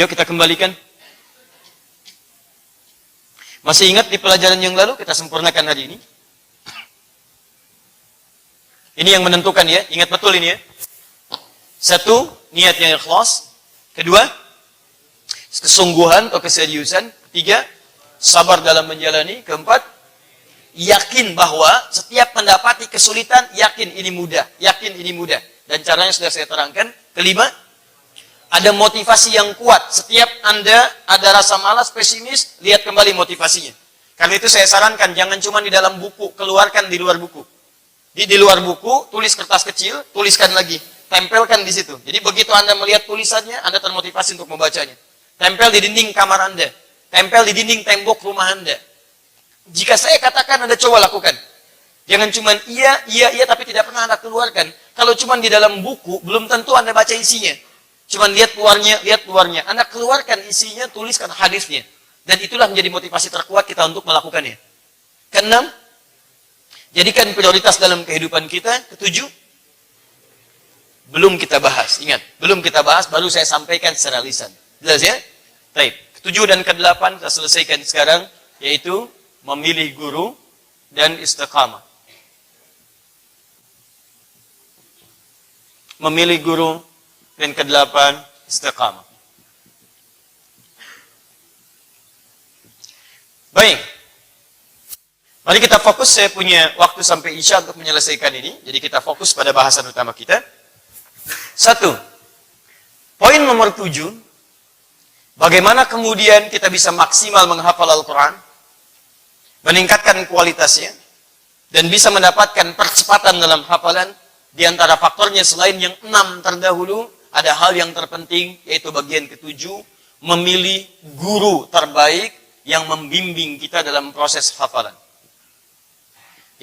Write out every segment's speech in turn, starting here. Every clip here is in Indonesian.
Yuk kita kembalikan. Masih ingat di pelajaran yang lalu kita sempurnakan hari ini. Ini yang menentukan ya, ingat betul ini ya. Satu, niat yang ikhlas. Kedua, kesungguhan atau keseriusan. Ketiga, sabar dalam menjalani. Keempat, yakin bahwa setiap mendapati kesulitan, yakin ini mudah. Yakin ini mudah. Dan caranya sudah saya terangkan. Kelima, ada motivasi yang kuat. Setiap Anda ada rasa malas, pesimis, lihat kembali motivasinya. Karena itu saya sarankan, jangan cuma di dalam buku, keluarkan di luar buku. Di luar buku, tulis kertas kecil, tuliskan lagi. Tempelkan di situ. Jadi begitu Anda melihat tulisannya, Anda termotivasi untuk membacanya. Tempel di dinding kamar Anda. Tempel di dinding tembok rumah Anda. Jika saya katakan, Anda coba lakukan. Jangan cuma iya, tapi tidak pernah Anda keluarkan. Kalau cuma di dalam buku, belum tentu Anda baca isinya. Cuma lihat luarnya. Anda keluarkan isinya, tuliskan hadisnya. Dan itulah menjadi motivasi terkuat kita untuk melakukannya. Keenam, jadikan prioritas dalam kehidupan kita. Ketujuh, belum kita bahas. Ingat, belum kita bahas, baru saya sampaikan secara lisan. Jelas ya? Baik. Ketujuh dan kedelapan kita selesaikan sekarang, yaitu memilih guru dan istiqamah. Memilih guru dan kedelapan, istiqamah. Baik. Mari kita fokus, saya punya waktu sampai Isya untuk menyelesaikan ini. Jadi kita fokus pada bahasan utama kita. Satu, poin nomor 7, bagaimana kemudian kita bisa maksimal menghafal Al-Quran, meningkatkan kualitasnya, dan bisa mendapatkan percepatan dalam hafalan. Di antara faktornya selain yang 6 terdahulu, ada hal yang terpenting, yaitu bagian ke-7, memilih guru terbaik yang membimbing kita dalam proses hafalan.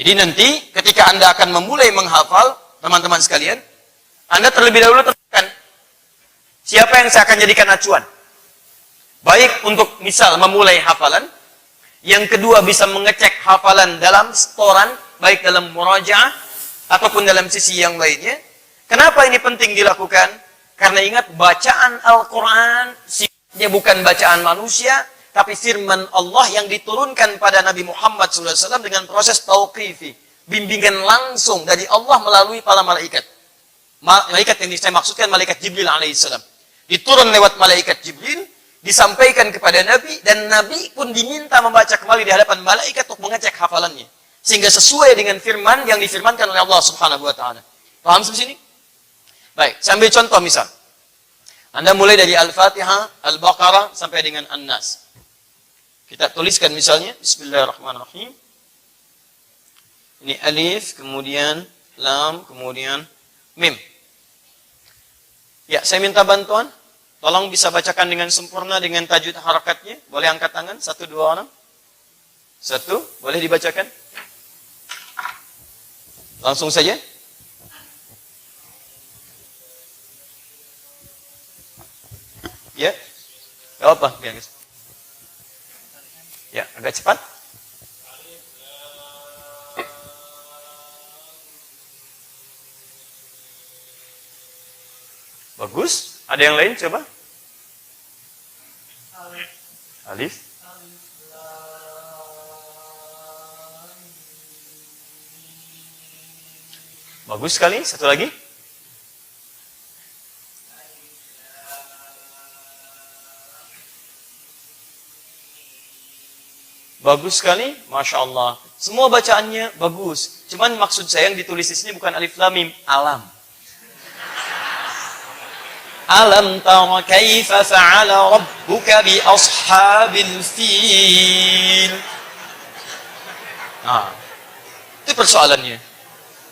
Jadi nanti ketika Anda akan memulai menghafal, teman-teman sekalian, Anda terlebih dahulu tentukan siapa yang saya akan jadikan acuan. Baik untuk misal memulai hafalan, yang kedua bisa mengecek hafalan dalam setoran, baik dalam murajaah ataupun dalam sisi yang lainnya. Kenapa ini penting dilakukan? Karena ingat, bacaan Al-Quran sifatnya bukan bacaan manusia, tapi firman Allah yang diturunkan pada Nabi Muhammad SAW dengan proses tauqifi, bimbingan langsung dari Allah melalui para malaikat. Malaikat yang saya maksudkan malaikat Jibril alaihissalam. Diturun lewat malaikat Jibril, disampaikan kepada Nabi, dan Nabi pun diminta membaca kembali di hadapan malaikat untuk mengecek hafalannya. Sehingga sesuai dengan firman yang difirmankan oleh Allah Subhanahu wa Ta'ala. Paham sampai sini? Baik, saya ambil contoh misal. Anda mulai dari Al-Fatihah, Al-Baqarah sampai dengan An-Nas. Kita tuliskan misalnya, Bismillahirrahmanirrahim. Ini alif, kemudian lam, kemudian mim. Ya, saya minta bantuan. Tolong bisa bacakan dengan sempurna dengan tajwid harakatnya. Boleh angkat tangan, 1, 2 orang. 1, boleh dibacakan. Langsung saja. Ya, gak apa, biar guys. Ya, agak cepat. Bagus. Ada yang lain coba? Alif. Bagus sekali. Satu lagi. Bagus sekali, Masya Allah. Semua bacaannya bagus. Cuman maksud saya yang ditulis di sini bukan alif lam mim, alam. Alam tara kaifa fa'ala rabbuka bi ashabil fil. Nah, itu persoalannya.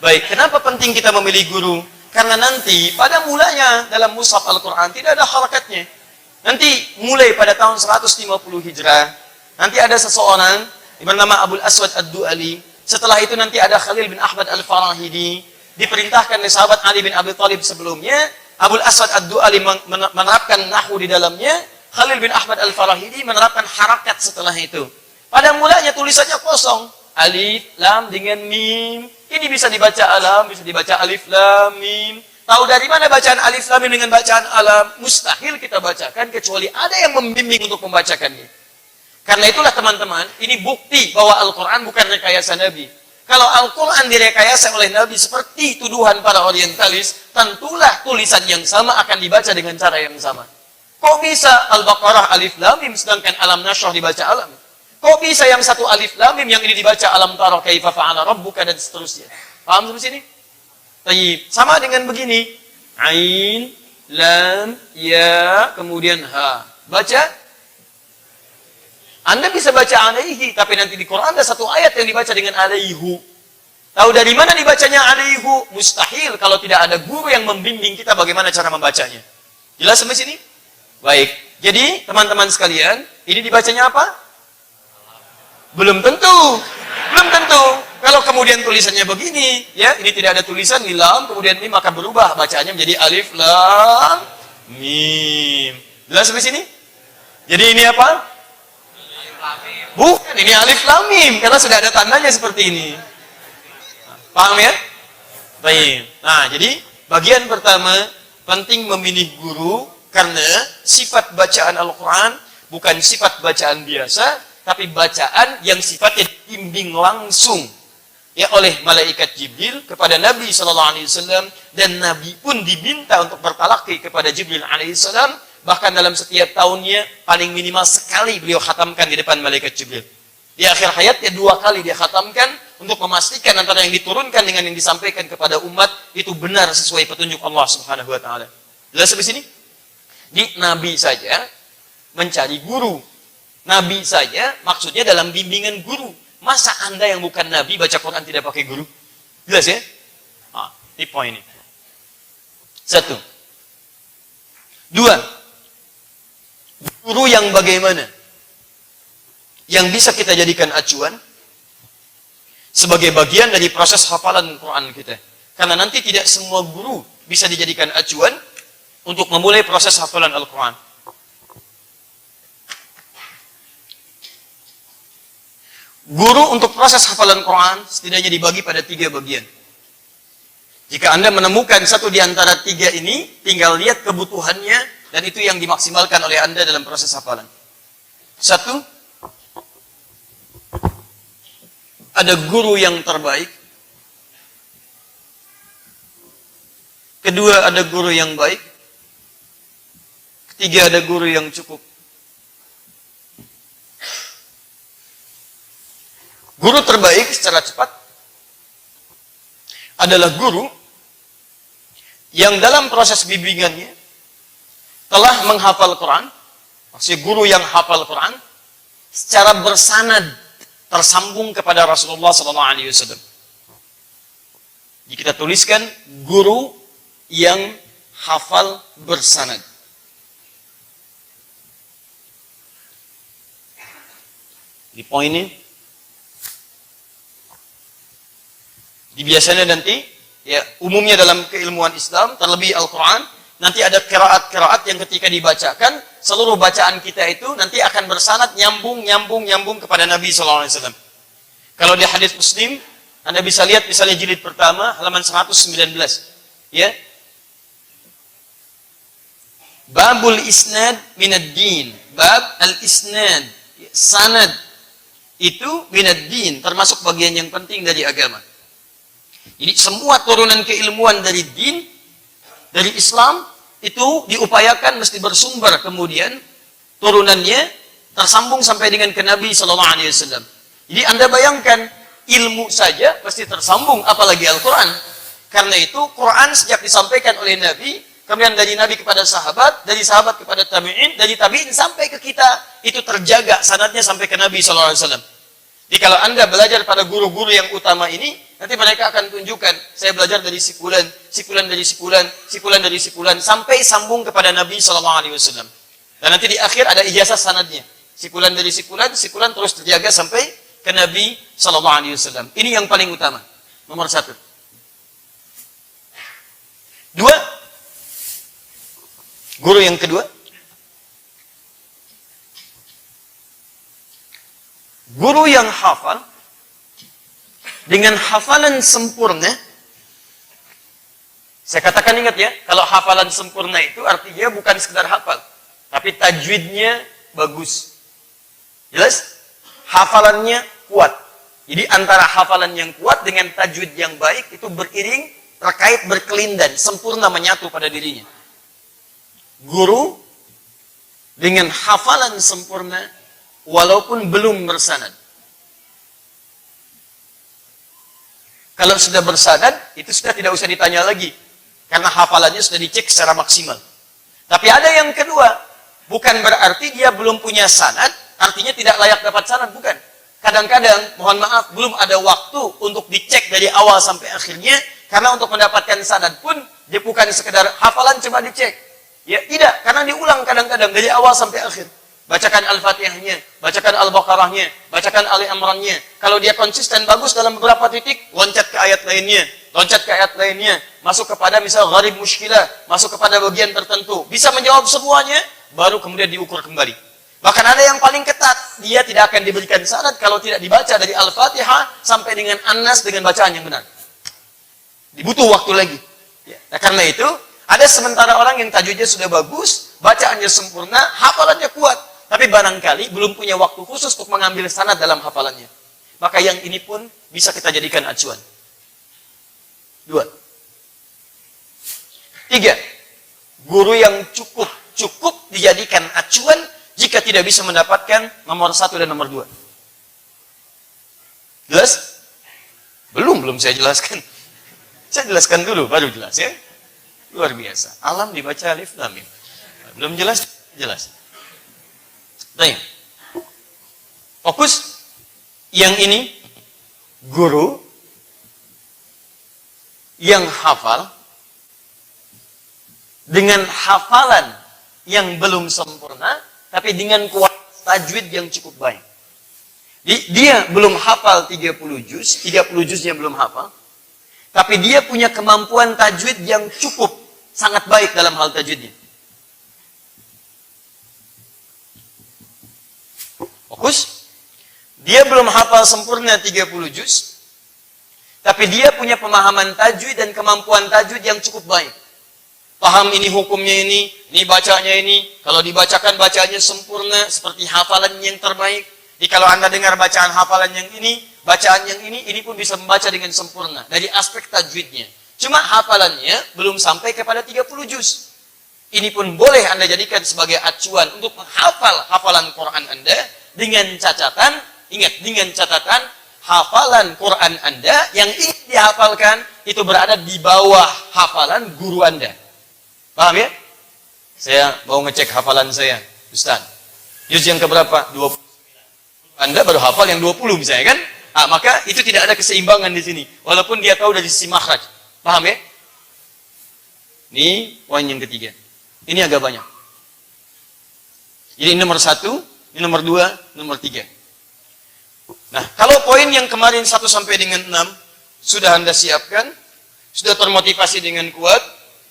Baik, kenapa penting kita memilih guru? Karena nanti pada mulanya dalam mushaf Al-Quran tidak ada harakatnya. Nanti mulai pada tahun 150 Hijrah. Nanti ada seseorang bernama Abul Aswad Ad-Du'ali. Setelah itu nanti ada Khalil bin Ahmad Al-Farahidi. Diperintahkan oleh sahabat Ali bin Abi Thalib sebelumnya. Abul Aswad Ad-Du'ali menerapkan nahwu di dalamnya. Khalil bin Ahmad Al-Farahidi menerapkan harakat setelah itu. Pada mulanya tulisannya kosong. Alif, lam dengan mim. Ini bisa dibaca alam, bisa dibaca alif, lam, mim. Tahu dari mana bacaan alif lam mim dengan bacaan alam? Mustahil kita bacakan kecuali ada yang membimbing untuk membacakannya. Karena itulah teman-teman, ini bukti bahwa Al-Quran bukan rekayasa Nabi. Kalau Al-Quran direkayasa oleh Nabi seperti tuduhan para orientalis, tentulah tulisan yang sama akan dibaca dengan cara yang sama. Kok bisa Al-Baqarah alif lam mim sedangkan alam nashrah dibaca alam? Kok bisa yang satu alif lam mim yang ini dibaca alam tara kaifa fa'ala rabbuka dan seterusnya? Paham sampai sini? Tayyib. Sama dengan begini. Ain, lam, ya, kemudian ha. Baca. Anda bisa baca alaihi, tapi nanti di Quran ada satu ayat yang dibaca dengan alaihu. Tahu dari mana dibacanya alaihu? Mustahil kalau tidak ada guru yang membimbing kita bagaimana cara membacanya. Jelas sampai sini? Baik. Jadi, teman-teman sekalian, ini dibacanya apa? Belum tentu. Belum tentu. Kalau kemudian tulisannya begini, ya, ini tidak ada tulisan di lam, kemudian ini maka berubah bacaannya menjadi alif lam mim. Jelas sampai sini? Jadi ini apa? Bukan, ini alif lam mim karena sudah ada tandanya seperti ini. Paham ya? Baik. Nah, jadi bagian pertama penting memilih guru karena sifat bacaan Al-Qur'an bukan sifat bacaan biasa, tapi bacaan yang sifatnya dibimbing langsung ya oleh malaikat Jibril kepada Nabi sallallahu alaihi wasallam, dan Nabi pun diminta untuk bertalaqi kepada Jibril alaihi salam, bahkan dalam setiap tahunnya paling minimal sekali beliau khatamkan di depan malaikat Jibril. Di akhir hayatnya 2 kali dia khatamkan untuk memastikan antara yang diturunkan dengan yang disampaikan kepada umat itu benar sesuai petunjuk Allah Subhanahu wa taala. Jelas sampai sini? Di Nabi saja mencari guru. Nabi saja maksudnya dalam bimbingan guru. Masa Anda yang bukan Nabi baca Quran tidak pakai guru? Jelas ya? Nah, ini poin ini. 1. 2. Guru yang bagaimana? Yang bisa kita jadikan acuan sebagai bagian dari proses hafalan Quran kita. Karena nanti tidak semua guru bisa dijadikan acuan untuk memulai proses hafalan Al-Quran. Guru untuk proses hafalan Quran setidaknya dibagi pada 3 bagian. Jika Anda menemukan satu di antara 3 ini, tinggal lihat kebutuhannya dan itu yang dimaksimalkan oleh Anda dalam proses hafalan. 1, ada guru yang terbaik. 2, ada guru yang baik. 3, ada guru yang cukup. Guru terbaik secara cepat adalah guru yang dalam proses bimbingannya telah menghafal Quran, maksudnya guru yang hafal Quran secara bersanad tersambung kepada Rasulullah SAW. Jadi kita tuliskan guru yang hafal bersanad. Di poin ini biasanya nanti, ya umumnya dalam keilmuan Islam, terlebih Al-Quran, nanti ada qiraat-qiraat yang ketika dibacakan, seluruh bacaan kita itu nanti akan bersanad nyambung kepada Nabi SAW. Kalau di hadis Muslim, Anda bisa lihat misalnya jilid pertama, halaman 119. Ya. Babul isnad minad din. Bab al-isnad. Sanad. Itu minad din, termasuk bagian yang penting dari agama. Jadi semua turunan keilmuan dari din, dari Islam, itu diupayakan mesti bersumber kemudian turunannya tersambung sampai dengan ke Nabi SAW. Jadi Anda bayangkan, ilmu saja pasti tersambung, apalagi Al-Quran. Karena itu, Quran sejak disampaikan oleh Nabi, kemudian dari Nabi kepada sahabat, dari sahabat kepada tabi'in, dari tabi'in sampai ke kita, itu terjaga sanadnya sampai ke Nabi SAW. Jadi kalau Anda belajar pada guru-guru yang utama ini, nanti mereka akan tunjukkan, saya belajar dari sikulan, sikulan dari sikulan, sikulan dari sikulan, sampai sambung kepada Nabi SAW. Dan nanti di akhir ada ijazah sanadnya. Sikulan dari sikulan, sikulan terus terjaga sampai ke Nabi SAW. Ini yang paling utama. Nomor 1. 2, guru yang kedua, guru yang hafal dengan hafalan sempurna Saya katakan ingat ya, kalau hafalan sempurna itu artinya bukan sekedar hafal, tapi tajwidnya bagus. Jelas? Hafalannya kuat. Jadi antara hafalan yang kuat dengan tajwid yang baik itu beriring, terkait, berkelindan, sempurna menyatu pada dirinya. Guru dengan hafalan sempurna walaupun belum bersanad. Kalau sudah bersanad, itu sudah tidak usah ditanya lagi. Karena hafalannya sudah dicek secara maksimal. Tapi ada yang kedua, bukan berarti dia belum punya sanad, artinya tidak layak dapat sanad, bukan. Kadang-kadang, mohon maaf, belum ada waktu untuk dicek dari awal sampai akhirnya, karena untuk mendapatkan sanad pun, dia bukan sekedar hafalan coba dicek. Ya tidak, karena diulang kadang-kadang dari awal sampai akhir. Bacakan Al-Fatihahnya, bacakan Al-Baqarahnya, bacakan Ali Imrannya. Kalau dia konsisten bagus dalam beberapa titik, loncat ke ayat lainnya, loncat ke ayat lainnya, masuk kepada misal gharib muskilah, masuk kepada bagian tertentu, bisa menjawab semuanya, baru kemudian diukur kembali. Bahkan ada yang paling ketat, dia tidak akan diberikan sanad kalau tidak dibaca dari Al-Fatihah sampai dengan An-Nas dengan bacaan yang benar. Dibutuh waktu lagi. Nah, karena itu, ada sementara orang yang tajwidnya sudah bagus, bacaannya sempurna, hafalannya kuat, tapi barangkali belum punya waktu khusus untuk mengambil sanad dalam hafalannya. Maka yang ini pun bisa kita jadikan acuan. 2. 3. Guru yang cukup dijadikan acuan jika tidak bisa mendapatkan nomor 1 dan nomor 2. Jelas? Belum saya jelaskan. Saya jelaskan dulu, baru jelas ya. Luar biasa. Alam dibaca alif lam mim. Belum jelas? Jelas. Baik. Fokus. Yang ini, guru yang hafal dengan hafalan yang belum sempurna, tapi dengan kualitas tajwid yang cukup baik. Dia belum hafal 30 juznya belum hafal, tapi dia punya kemampuan tajwid yang cukup, sangat baik dalam hal tajwidnya. Fokus. Dia belum hafal sempurna 30 juz, tapi dia punya pemahaman tajwid dan kemampuan tajwid yang cukup baik. Paham ini hukumnya ini bacanya ini. Kalau dibacakan bacanya sempurna, seperti hafalan yang terbaik. Jadi kalau Anda dengar bacaan hafalan yang ini, bacaan yang ini pun bisa membaca dengan sempurna dari aspek tajwidnya. Cuma hafalannya belum sampai kepada 30 juz. Ini pun boleh Anda jadikan sebagai acuan untuk menghafal hafalan Quran Anda dengan catatan, ingat, dengan catatan hafalan Quran Anda yang ingin dihafalkan itu berada di bawah hafalan guru Anda. Paham ya? Saya mau ngecek hafalan saya, Ustaz. Juz yang keberapa? 20. Anda baru hafal yang 20 misalnya kan? Maka itu tidak ada keseimbangan di sini. Walaupun dia tahu dari sisi makhraj. Paham ya? Ini poin yang ketiga. Ini agak banyak. Jadi nomor 1, ini nomor 2, nomor 3. Nah, kalau poin yang kemarin 1 sampai dengan 6 sudah Anda siapkan, sudah termotivasi dengan kuat,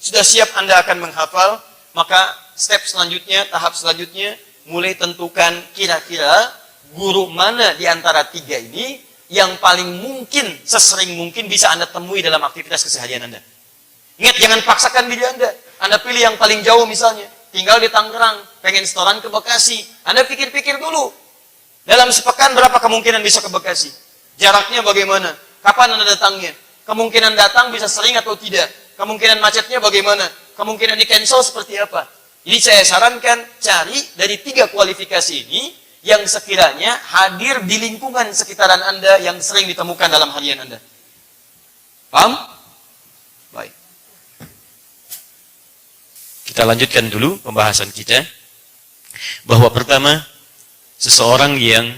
sudah siap Anda akan menghafal, maka step selanjutnya, tahap selanjutnya, mulai tentukan kira-kira guru mana di antara 3 ini yang paling mungkin, sesering mungkin bisa Anda temui dalam aktivitas keseharian Anda. Ingat, jangan paksakan diri Anda. Anda pilih yang paling jauh misalnya, tinggal di Tangerang, pengen setoran ke Bekasi. Anda pikir-pikir dulu. Dalam sepekan berapa kemungkinan bisa ke Bekasi? Jaraknya bagaimana? Kapan Anda datangnya? Kemungkinan datang bisa sering atau tidak? Kemungkinan macetnya bagaimana? Kemungkinan di cancel seperti apa? Jadi saya sarankan cari dari 3 kualifikasi ini yang sekiranya hadir di lingkungan sekitaran Anda yang sering ditemukan dalam harian Anda. Paham? Baik. Kita lanjutkan dulu pembahasan kita. Bahwa pertama, seseorang yang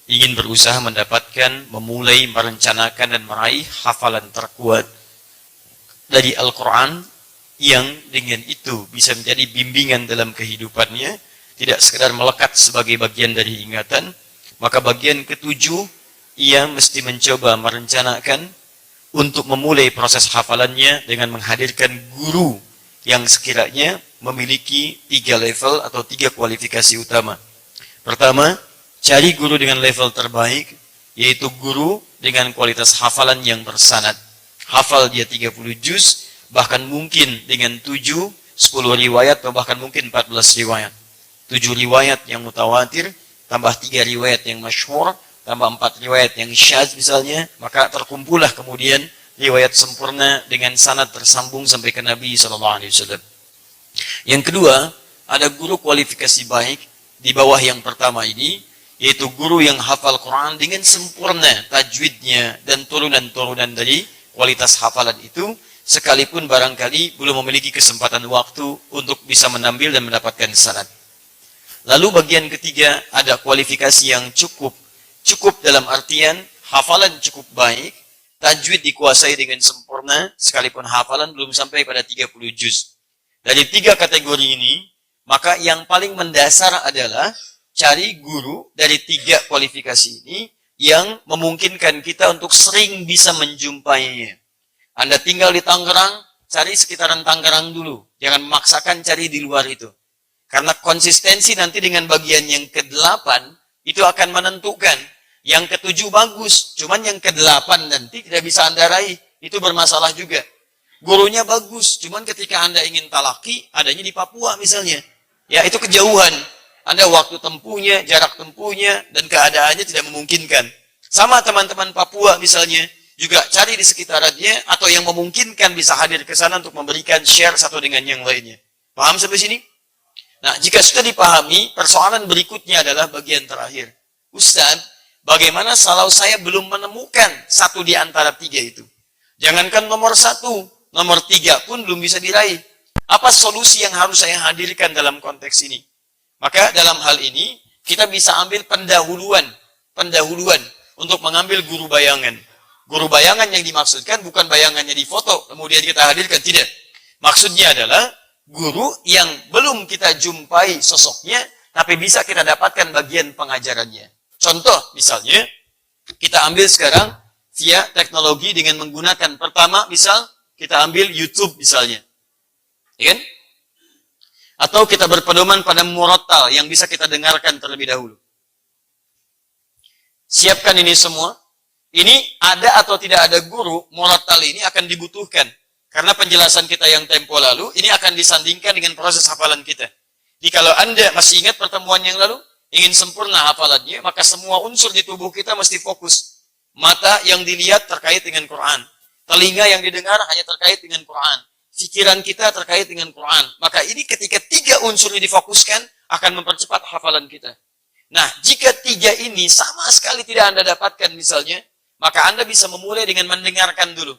ingin berusaha mendapatkan, memulai, merencanakan dan meraih hafalan terkuat dari Al-Quran yang dengan itu bisa menjadi bimbingan dalam kehidupannya, tidak sekedar melekat sebagai bagian dari ingatan, maka bagian ke-7, ia mesti mencoba merencanakan untuk memulai proses hafalannya dengan menghadirkan guru yang sekiranya memiliki 3 level atau 3 kualifikasi utama. Pertama, cari guru dengan level terbaik, yaitu guru dengan kualitas hafalan yang bersanad. Hafal dia 30 juz, Bahkan mungkin dengan 7, 10 riwayat, atau bahkan mungkin 14 riwayat. 7 riwayat yang mutawatir, tambah 3 riwayat yang masyhur, tambah 4 riwayat yang syadz misalnya, maka terkumpullah kemudian riwayat sempurna dengan sanad tersambung sampai ke Nabi SAW. Yang kedua, ada guru kualifikasi baik di bawah yang pertama ini, yaitu guru yang hafal Quran dengan sempurna tajwidnya dan turunan-turunan dari kualitas hafalan itu, sekalipun barangkali belum memiliki kesempatan waktu untuk bisa menambil dan mendapatkan sanad. Lalu bagian ketiga, ada kualifikasi yang cukup dalam artian hafalan cukup baik, tajwid dikuasai dengan sempurna, sekalipun hafalan belum sampai pada 30 juz. Dari 3 kategori ini, maka yang paling mendasar adalah cari guru dari 3 kualifikasi ini yang memungkinkan kita untuk sering bisa menjumpainya. Anda tinggal di Tangerang, cari sekitaran Tangerang dulu. Jangan memaksakan cari di luar itu. Karena konsistensi nanti dengan bagian yang ke-8 itu akan menentukan. Yang ke-7 bagus, cuman yang ke-8 nanti tidak bisa Anda raih. Itu bermasalah juga. Gurunya bagus, cuman ketika Anda ingin talaki, adanya di Papua misalnya. Ya, itu kejauhan. Anda waktu tempuhnya, jarak tempuhnya, dan keadaannya tidak memungkinkan. Sama teman-teman Papua misalnya, juga cari di sekitarannya, atau yang memungkinkan bisa hadir ke sana untuk memberikan share satu dengan yang lainnya. Paham sampai sini? Nah, jika sudah dipahami, persoalan berikutnya adalah bagian terakhir. Ustaz, bagaimana kalau saya belum menemukan satu di antara 3 itu? Jangankan nomor 1, nomor 3 pun belum bisa diraih. Apa solusi yang harus saya hadirkan dalam konteks ini? Maka dalam hal ini, kita bisa ambil pendahuluan untuk mengambil guru bayangan. Guru bayangan yang dimaksudkan bukan bayangannya di foto, kemudian kita hadirkan, tidak. Maksudnya adalah guru yang belum kita jumpai sosoknya, tapi bisa kita dapatkan bagian pengajarannya. Contoh, misalnya, kita ambil sekarang via teknologi dengan menggunakan, pertama, misal, kita ambil YouTube misalnya. Ya kan? Atau kita berpedoman pada murattal yang bisa kita dengarkan terlebih dahulu. Siapkan ini semua. Ini ada atau tidak ada guru, murattal ini akan dibutuhkan. Karena penjelasan kita yang tempo lalu, ini akan disandingkan dengan proses hafalan kita. Jadi kalau Anda masih ingat pertemuan yang lalu, ingin sempurna hafalannya, maka semua unsur di tubuh kita mesti fokus. Mata yang dilihat terkait dengan Quran. Telinga yang didengar hanya terkait dengan Quran. Pikiran kita terkait dengan Quran. Maka ini ketika 3 unsur ini difokuskan, akan mempercepat hafalan kita. Nah, jika 3 ini sama sekali tidak Anda dapatkan misalnya, maka Anda bisa memulai dengan mendengarkan dulu.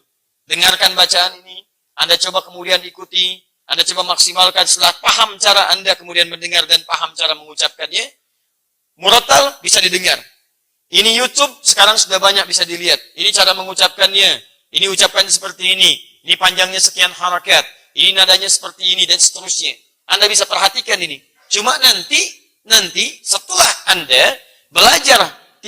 Dengarkan bacaan ini, Anda coba kemudian ikuti, Anda coba maksimalkan setelah paham cara Anda kemudian mendengar dan paham cara mengucapkannya. Murattal bisa didengar. Ini YouTube sekarang sudah banyak bisa dilihat. Ini cara mengucapkannya. Ini ucapannya seperti ini. Ini panjangnya sekian harakat. Ini nadanya seperti ini dan seterusnya. Anda bisa perhatikan ini. Cuma nanti setelah Anda belajar,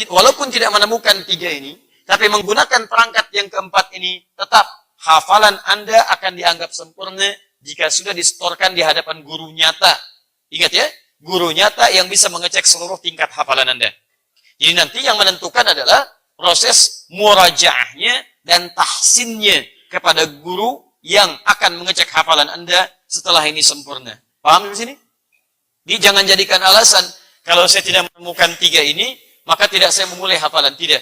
walaupun tidak menemukan 3 ini, tapi menggunakan perangkat yang keempat ini, tetap hafalan Anda akan dianggap sempurna jika sudah disetorkan di hadapan guru nyata. Ingat ya, guru nyata yang bisa mengecek seluruh tingkat hafalan Anda. Jadi nanti yang menentukan adalah proses murajaahnya dan tahsinnya kepada guru yang akan mengecek hafalan Anda setelah ini sempurna. Paham di sini? Jadi jangan jadikan alasan, kalau saya tidak menemukan 3 ini, maka tidak saya memulai hafalan. Tidak.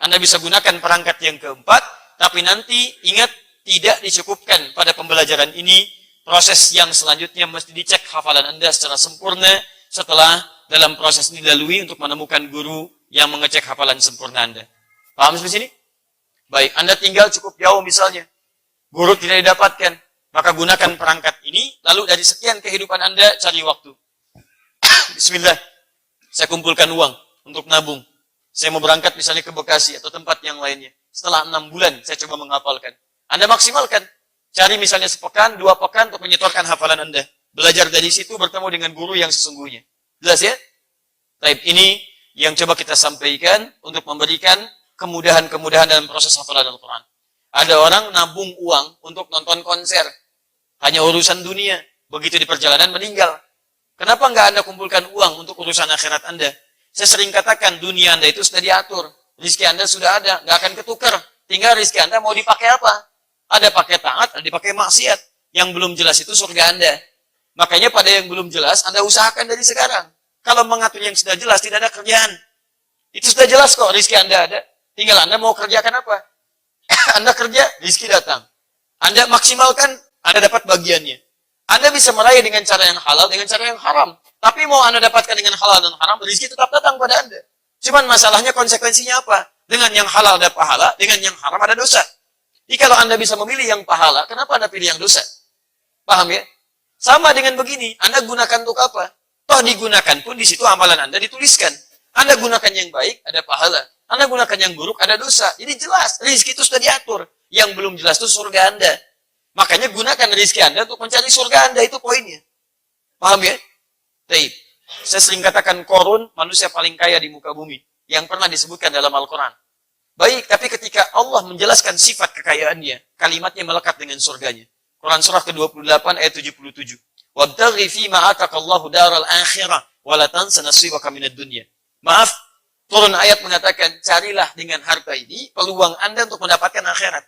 Anda bisa gunakan perangkat yang keempat, tapi nanti ingat, tidak dicukupkan pada pembelajaran ini. Proses yang selanjutnya mesti dicek hafalan Anda secara sempurna setelah dalam proses ini dilalui untuk menemukan guru yang mengecek hafalan sempurna Anda. Paham sampai sini? Baik, Anda tinggal cukup jauh misalnya. Guru tidak didapatkan, maka gunakan perangkat ini, lalu dari sekian kehidupan Anda, cari waktu. Bismillah, saya kumpulkan uang untuk nabung. Saya mau berangkat misalnya ke Bekasi atau tempat yang lainnya. Setelah 6 bulan, saya coba menghafalkan. Anda maksimalkan. Cari misalnya sepekan, 2 pekan untuk menyetorkan hafalan Anda. Belajar dari situ bertemu dengan guru yang sesungguhnya. Jelas ya? Baik, ini yang coba kita sampaikan untuk memberikan kemudahan-kemudahan dalam proses hafalan Al-Quran. Ada orang nabung uang untuk nonton konser. Hanya urusan dunia. Begitu di perjalanan meninggal. Kenapa nggak Anda kumpulkan uang untuk urusan akhirat Anda? Saya sering katakan, dunia Anda itu sudah diatur. Rizki Anda sudah ada, nggak akan ketukar. Tinggal rizki Anda mau dipakai apa? Ada pakai taat, ada dipakai maksiat. Yang belum jelas itu surga Anda. Makanya pada yang belum jelas, Anda usahakan dari sekarang. Kalau mengatur yang sudah jelas, tidak ada kerjaan. Itu sudah jelas kok, rezeki Anda ada. Tinggal Anda mau kerjakan apa. Anda kerja, rezeki datang. Anda maksimalkan, Anda dapat bagiannya. Anda bisa meraih dengan cara yang halal, dengan cara yang haram. Tapi mau Anda dapatkan dengan halal dan haram, rezeki tetap datang pada Anda. Cuman masalahnya konsekuensinya apa? Dengan yang halal ada pahala, dengan yang haram ada dosa. Jadi kalau Anda bisa memilih yang pahala, kenapa Anda pilih yang dosa? Paham ya? Sama dengan begini, Anda gunakan untuk apa? Toh digunakan pun di situ amalan Anda dituliskan. Anda gunakan yang baik, ada pahala. Anda gunakan yang buruk, ada dosa. Jadi jelas, rezeki itu sudah diatur. Yang belum jelas itu surga Anda. Makanya gunakan rezeki Anda untuk mencari surga Anda, itu poinnya. Paham ya? Baik. Saya sering katakan Korun, manusia paling kaya di muka bumi. Yang pernah disebutkan dalam Al-Quran. Baik, tapi ketika Allah menjelaskan sifat kekayaannya, kalimatnya melekat dengan surganya. Quran surah ke-28 ayat 77. Wabtaghi fima atakallahu daral akhirah wa la tansa nasibaka minad dunya. Maaf, turun ayat mengatakan carilah dengan harta ini peluang Anda untuk mendapatkan akhirat.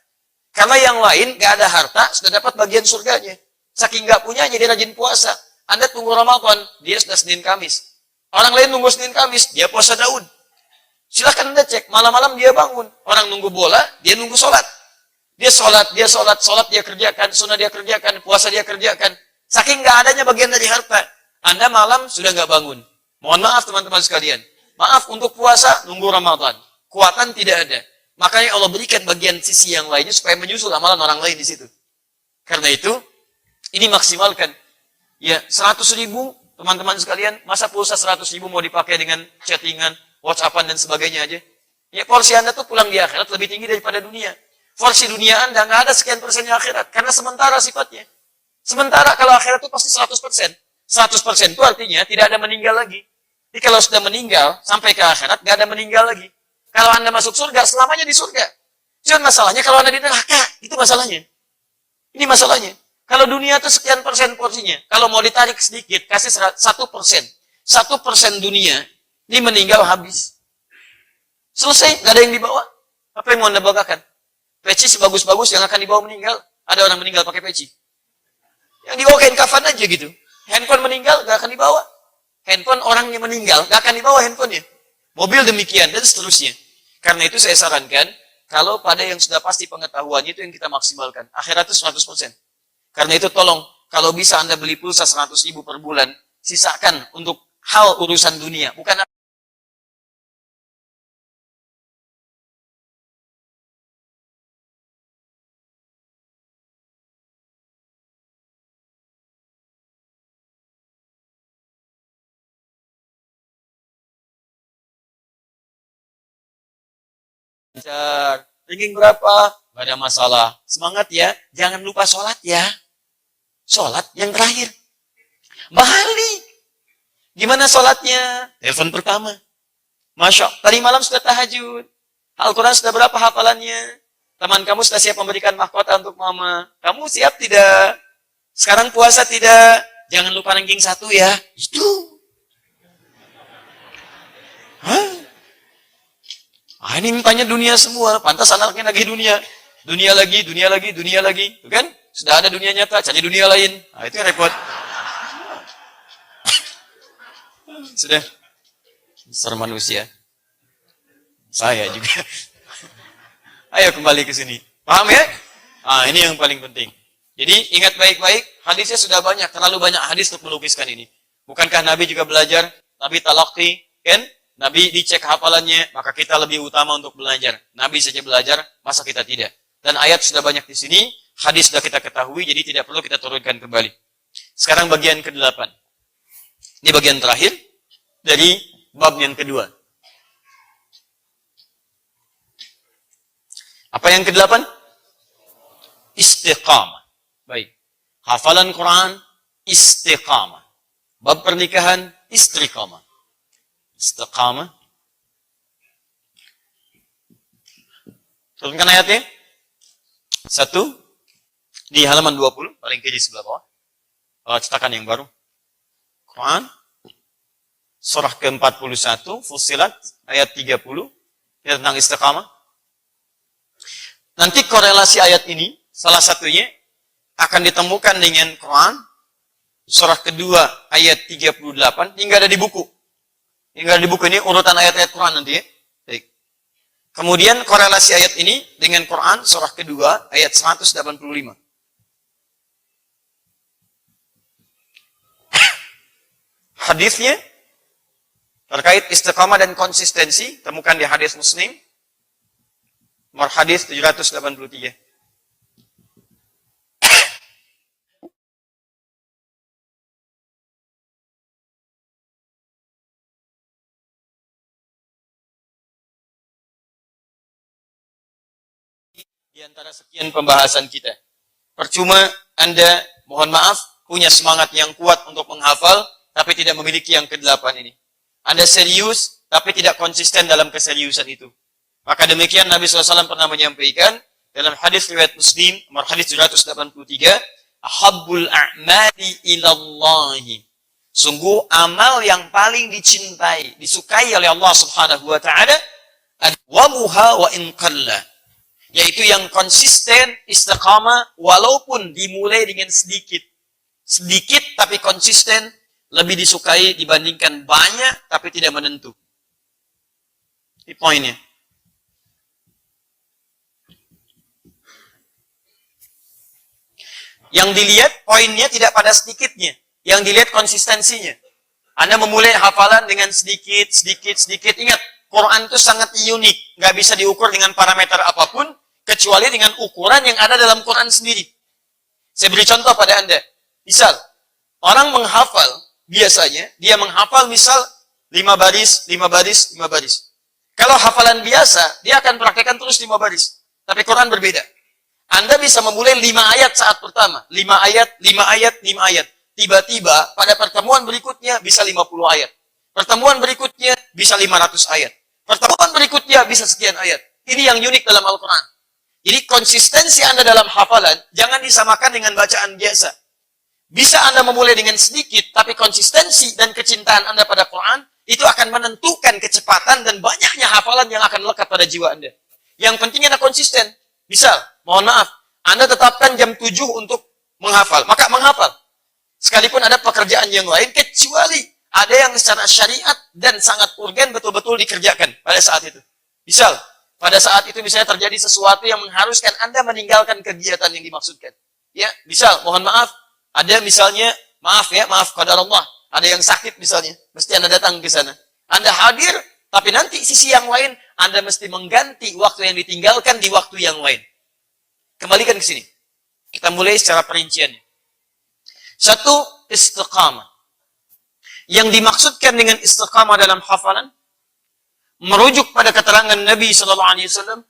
Karena yang lain gak ada harta sudah dapat bagian surganya. Saking gak punyanya dia rajin puasa. Anda tunggu Ramadan, dia sudah Senin Kamis. Orang lain nunggu Senin Kamis, dia puasa Daud. Silahkan Anda cek, malam-malam dia bangun. Orang nunggu bola, dia nunggu sholat. Dia sholat dia kerjakan, sunnah dia kerjakan, puasa dia kerjakan. Saking gak adanya bagian dari harta. Anda malam sudah gak bangun. Mohon maaf teman-teman sekalian. Maaf untuk puasa, nunggu Ramadan. Kuatan tidak ada. Makanya Allah berikan bagian sisi yang lainnya supaya menyusul amalan orang lain di situ. Karena itu, ini maksimalkan. Ya, 100.000, teman-teman sekalian, masa pulsa 100.000 mau dipakai dengan chattingan, WhatsAppan dan sebagainya aja. Ya, porsi Anda tuh pulang di akhirat lebih tinggi daripada dunia. Porsi dunia Anda nggak ada sekian persennya akhirat. Karena sementara sifatnya. Sementara kalau akhirat itu pasti 100%. 100% itu artinya tidak ada meninggal lagi. Jadi kalau sudah meninggal, sampai ke akhirat, nggak ada meninggal lagi. Kalau Anda masuk surga, selamanya di surga. Cuman masalahnya kalau Anda di neraka, itu masalahnya. Ini masalahnya. Kalau dunia itu sekian persen porsinya. Kalau mau ditarik sedikit, kasih 1%. 1% dunia, ini meninggal habis. Selesai, nggak ada yang dibawa. Apa yang mau Anda banggakan? Peci sebagus-bagus yang akan dibawa meninggal. Ada orang meninggal pakai peci. Yang dibawa kain kafan aja gitu. Handphone meninggal, nggak akan dibawa. Handphone orangnya meninggal, nggak akan dibawa handphonenya. Mobil demikian, dan seterusnya. Karena itu saya sarankan, kalau pada yang sudah pasti pengetahuannya itu yang kita maksimalkan. Akhirat itu 100%. Karena itu tolong, kalau bisa Anda beli pulsa 100.000 per bulan, sisakan untuk hal urusan dunia. Bukan ranking berapa? Gak ada masalah. Semangat ya. Jangan lupa sholat ya. Sholat yang terakhir. Bahali. Gimana sholatnya? Telepon pertama. Masya Allah. Tadi malam sudah tahajud. Al-Quran sudah berapa hafalannya? Teman kamu sudah siap memberikan mahkota untuk mama. Kamu siap tidak? Sekarang puasa tidak? Jangan lupa ranking 1 ya. Itu. Hah? Ah, ini mintanya dunia semua. Pantas anaknya lagi dunia. Dunia lagi, dunia lagi, dunia lagi. Tuh kan? Sudah ada dunia nyata, cari dunia lain. Nah, itu yang repot. Sudah. Besar manusia. Saya juga. Ayo kembali ke sini. Paham ya? Ah, ini yang paling penting. Jadi ingat baik-baik, hadisnya sudah banyak. Terlalu banyak hadis untuk melukiskan ini. Bukankah Nabi juga belajar? Nabi talaqi, kan? Nabi dicek hafalannya, maka kita lebih utama untuk belajar. Nabi saja belajar, masa kita tidak? Dan ayat sudah banyak di sini, hadis sudah kita ketahui, jadi tidak perlu kita turunkan kembali. Sekarang bagian ke-8. Ini bagian terakhir dari bab yang kedua. Apa yang ke-8? Istiqamah. Baik. Hafalan Quran, istiqamah. Bab pernikahan, istiqamah. Istiqamah. Turunkan ayatnya. 1 di halaman 20, paling kiri sebelah bawah. Cetakan yang baru. Quran surah ke-41 Fussilat ayat 30 tentang istiqamah. Nanti korelasi ayat ini salah satunya akan ditemukan dengan Quran, surah kedua ayat 38, hingga ada di buku. Hingga ada di buku ini urutan ayat-ayat Quran nanti ya. Baik. Kemudian korelasi ayat ini dengan Quran, surah kedua ayat 185. Hadisnya terkait istiqamah dan konsistensi, temukan di hadis Muslim, nomor hadis 783. Di antara sekian pembahasan kita, percuma Anda, mohon maaf, punya semangat yang kuat untuk menghafal, tapi tidak memiliki yang ke-8 ini. Anda serius, tapi tidak konsisten dalam keseriusan itu. Maka demikian Nabi SAW pernah menyampaikan dalam hadis riwayat Muslim, nomor hadis 783, Ahabbul a'mali ilallahi. Sungguh amal yang paling dicintai, disukai oleh Allah Subhanahu wa taala, adwamuha wa in qalla. Yaitu yang konsisten, istiqamah, walaupun dimulai dengan sedikit. Sedikit tapi konsisten, lebih disukai dibandingkan banyak tapi tidak menentu. Ini poinnya. Yang dilihat poinnya tidak pada sedikitnya. Yang dilihat konsistensinya. Anda memulai hafalan dengan sedikit. Ingat, Quran itu sangat unik. Nggak bisa diukur dengan parameter apapun, kecuali dengan ukuran yang ada dalam Quran sendiri. Saya beri contoh pada Anda. Misal, orang menghafal, biasanya, dia menghafal misal 5 baris. Kalau hafalan biasa, dia akan praktekkan terus 5 baris. Tapi Quran berbeda. Anda bisa memulai 5 ayat saat pertama. 5 ayat. Tiba-tiba, pada pertemuan berikutnya bisa 50 ayat. Pertemuan berikutnya bisa 500 ayat. Pertemuan berikutnya bisa sekian ayat. Ini yang unik dalam Al-Quran. Jadi konsistensi Anda dalam hafalan, jangan disamakan dengan bacaan biasa. Bisa Anda memulai dengan sedikit, tapi konsistensi dan kecintaan Anda pada Quran, itu akan menentukan kecepatan dan banyaknya hafalan yang akan lekat pada jiwa Anda. Yang penting Anda konsisten. Misal, mohon maaf, Anda tetapkan jam 7 untuk menghafal, maka menghafal. Sekalipun ada pekerjaan yang lain, kecuali ada yang secara syariat dan sangat urgen betul-betul dikerjakan pada saat itu. Misal, pada saat itu misalnya terjadi sesuatu yang mengharuskan Anda meninggalkan kegiatan yang dimaksudkan. Ya, misal, mohon maaf, ada misalnya, maaf qadar Allah, ada yang sakit misalnya, mesti Anda datang ke sana. Anda hadir, tapi nanti sisi yang lain, Anda mesti mengganti waktu yang ditinggalkan di waktu yang lain. Kembalikan ke sini. Kita mulai secara perinciannya. 1, istiqamah. Yang dimaksudkan dengan istiqamah dalam hafalan, merujuk pada keterangan Nabi SAW,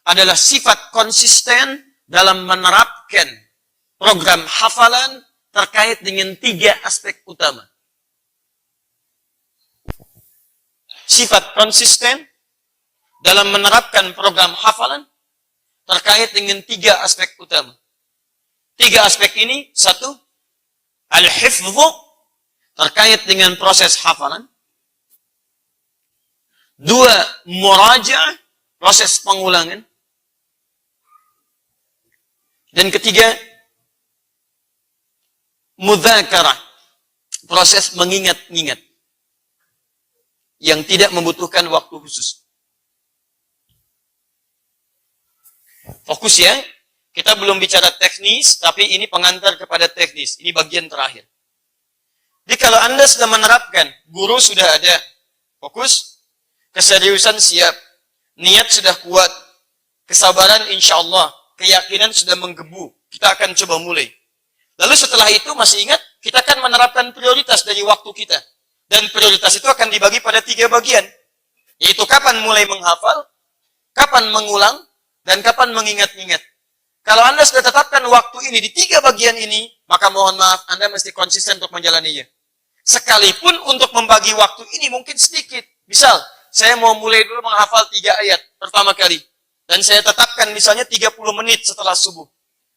adalah sifat konsisten dalam menerapkan program hafalan terkait dengan 3 aspek utama. Sifat konsisten dalam menerapkan program hafalan terkait dengan 3 aspek utama. 3 aspek ini, 1, al-hifdhu, terkait dengan proses hafalan. 2, muraja'ah, proses pengulangan. Dan ketiga, mudzakarah, proses mengingat-ingat yang tidak membutuhkan waktu khusus. Fokus ya, kita belum bicara teknis, tapi ini pengantar kepada teknis. Ini bagian terakhir. Jadi kalau Anda sudah menerapkan, guru sudah ada, fokus, keseriusan siap, niat sudah kuat, kesabaran insya Allah, keyakinan sudah menggebu, kita akan coba mulai. Lalu setelah itu masih ingat, kita akan menerapkan prioritas dari waktu kita. Dan prioritas itu akan dibagi pada 3 bagian. Yaitu kapan mulai menghafal, kapan mengulang, dan kapan mengingat-ingat. Kalau Anda sudah tetapkan waktu ini di 3 bagian ini, maka mohon maaf, Anda mesti konsisten untuk menjalaninya. Sekalipun untuk membagi waktu ini mungkin sedikit. Misal, saya mau mulai dulu menghafal 3 ayat pertama kali. Dan saya tetapkan misalnya 30 menit setelah subuh.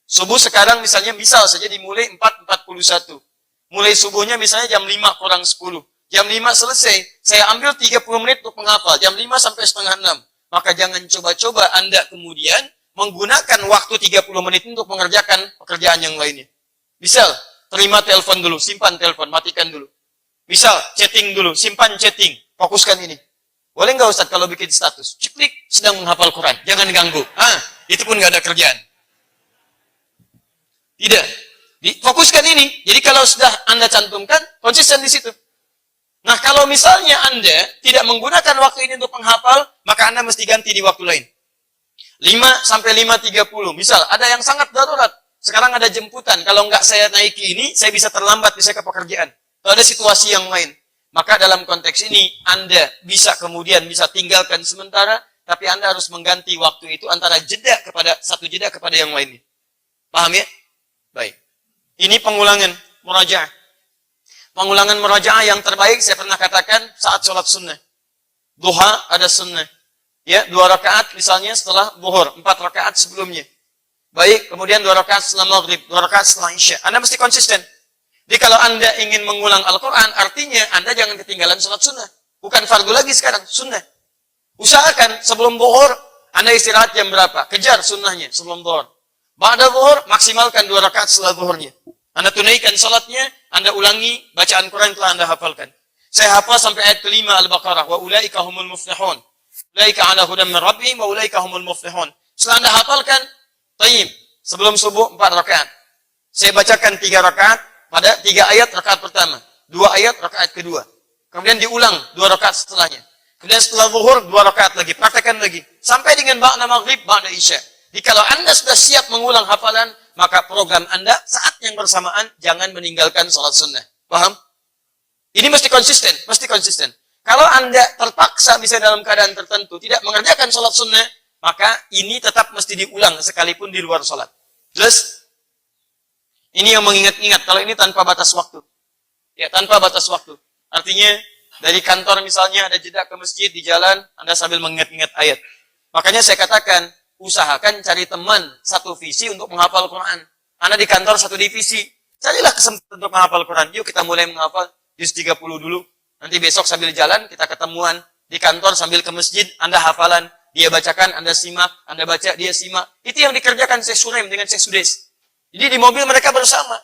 Subuh sekarang misalnya misal saja dimulai 4.41. Mulai subuhnya misalnya jam 5 kurang 10. Jam 5 selesai, saya ambil 30 menit untuk menghafal. Jam 5 sampai setengah 6. Maka jangan coba-coba Anda kemudian menggunakan waktu 30 menit untuk mengerjakan pekerjaan yang lainnya. Misal, terima telepon dulu, simpan telepon, matikan dulu. Misal, chatting dulu, simpan chatting, fokuskan ini. Boleh nggak Ustaz kalau bikin status? Klik, sedang menghafal Quran, jangan ganggu. Itu pun nggak ada kerjaan. Tidak. Fokuskan ini. Jadi kalau sudah Anda cantumkan, konsisten di situ. Nah, kalau misalnya Anda tidak menggunakan waktu ini untuk menghafal, maka Anda mesti ganti di waktu lain. 5 sampai 5.30. Misal, ada yang sangat darurat. Sekarang ada jemputan. Kalau nggak saya naiki ini, saya bisa terlambat, bisa ke pekerjaan. Kalau ada situasi yang lain. Maka dalam konteks ini, Anda bisa kemudian bisa tinggalkan sementara, tapi Anda harus mengganti waktu itu antara satu jeda kepada yang lainnya. Paham ya? Baik. Ini pengulangan murajaah. Pengulangan murajaah yang terbaik saya pernah katakan saat sholat sunnah. Duha ada sunnah. Ya, 2 rakaat misalnya setelah zuhur, 4 rakaat sebelumnya. Baik, kemudian 2 rakaat setelah maghrib, 2 rakaat setelah isya. Anda mesti konsisten. Jadi kalau Anda ingin mengulang Al-Quran, artinya Anda jangan ketinggalan sholat sunnah. Bukan fardu lagi sekarang, sunnah. Usahakan sebelum zuhur, Anda istirahat jam berapa? Kejar sunnahnya sebelum zuhur. Ba'da zuhur, maksimalkan 2 rakaat setelah zuhurnya. Anda tunaikan salatnya, Anda ulangi bacaan Quran yang telah Anda hafalkan. Saya hafal sampai ayat ke-5 Al-Baqarah. Wa ulaika humul muflihun. Ulaika ala hudan min rabbihim wa ulaika humul muflihun. Setelah Anda hafalkan, tayyib, sebelum subuh 4 rakaat. Saya bacakan 3 rakaat pada 3 ayat rakaat pertama, 2 ayat rakaat kedua. Kemudian diulang 2 rakaat setelahnya. Kemudian setelah zuhur 2 rakaat lagi, praktekkan lagi sampai dengan ba'da maghrib, ba'da isya. Jadi kalau Anda sudah siap mengulang hafalan, maka program Anda saat yang bersamaan jangan meninggalkan sholat sunnah. Paham? Ini mesti konsisten, mesti konsisten. Kalau Anda terpaksa bisa dalam keadaan tertentu tidak mengerjakan sholat sunnah, maka ini tetap mesti diulang sekalipun di luar sholat. Jelas? Ini yang mengingat-ingat, kalau ini tanpa batas waktu. Ya, tanpa batas waktu. Artinya, dari kantor misalnya ada jeda ke masjid di jalan, Anda sambil mengingat-ingat ayat. Makanya saya katakan, usahakan cari teman satu visi untuk menghafal Quran. Anda di kantor satu divisi, carilah kesempatan untuk menghafal Quran. Yuk kita mulai menghafal juz 30 dulu. Nanti besok sambil jalan kita ketemuan di kantor sambil ke masjid, Anda hafalan, dia bacakan, Anda simak, Anda baca, dia simak. Itu yang dikerjakan Syekh Suraim dengan Syekh Sudes. Jadi di mobil mereka bersama.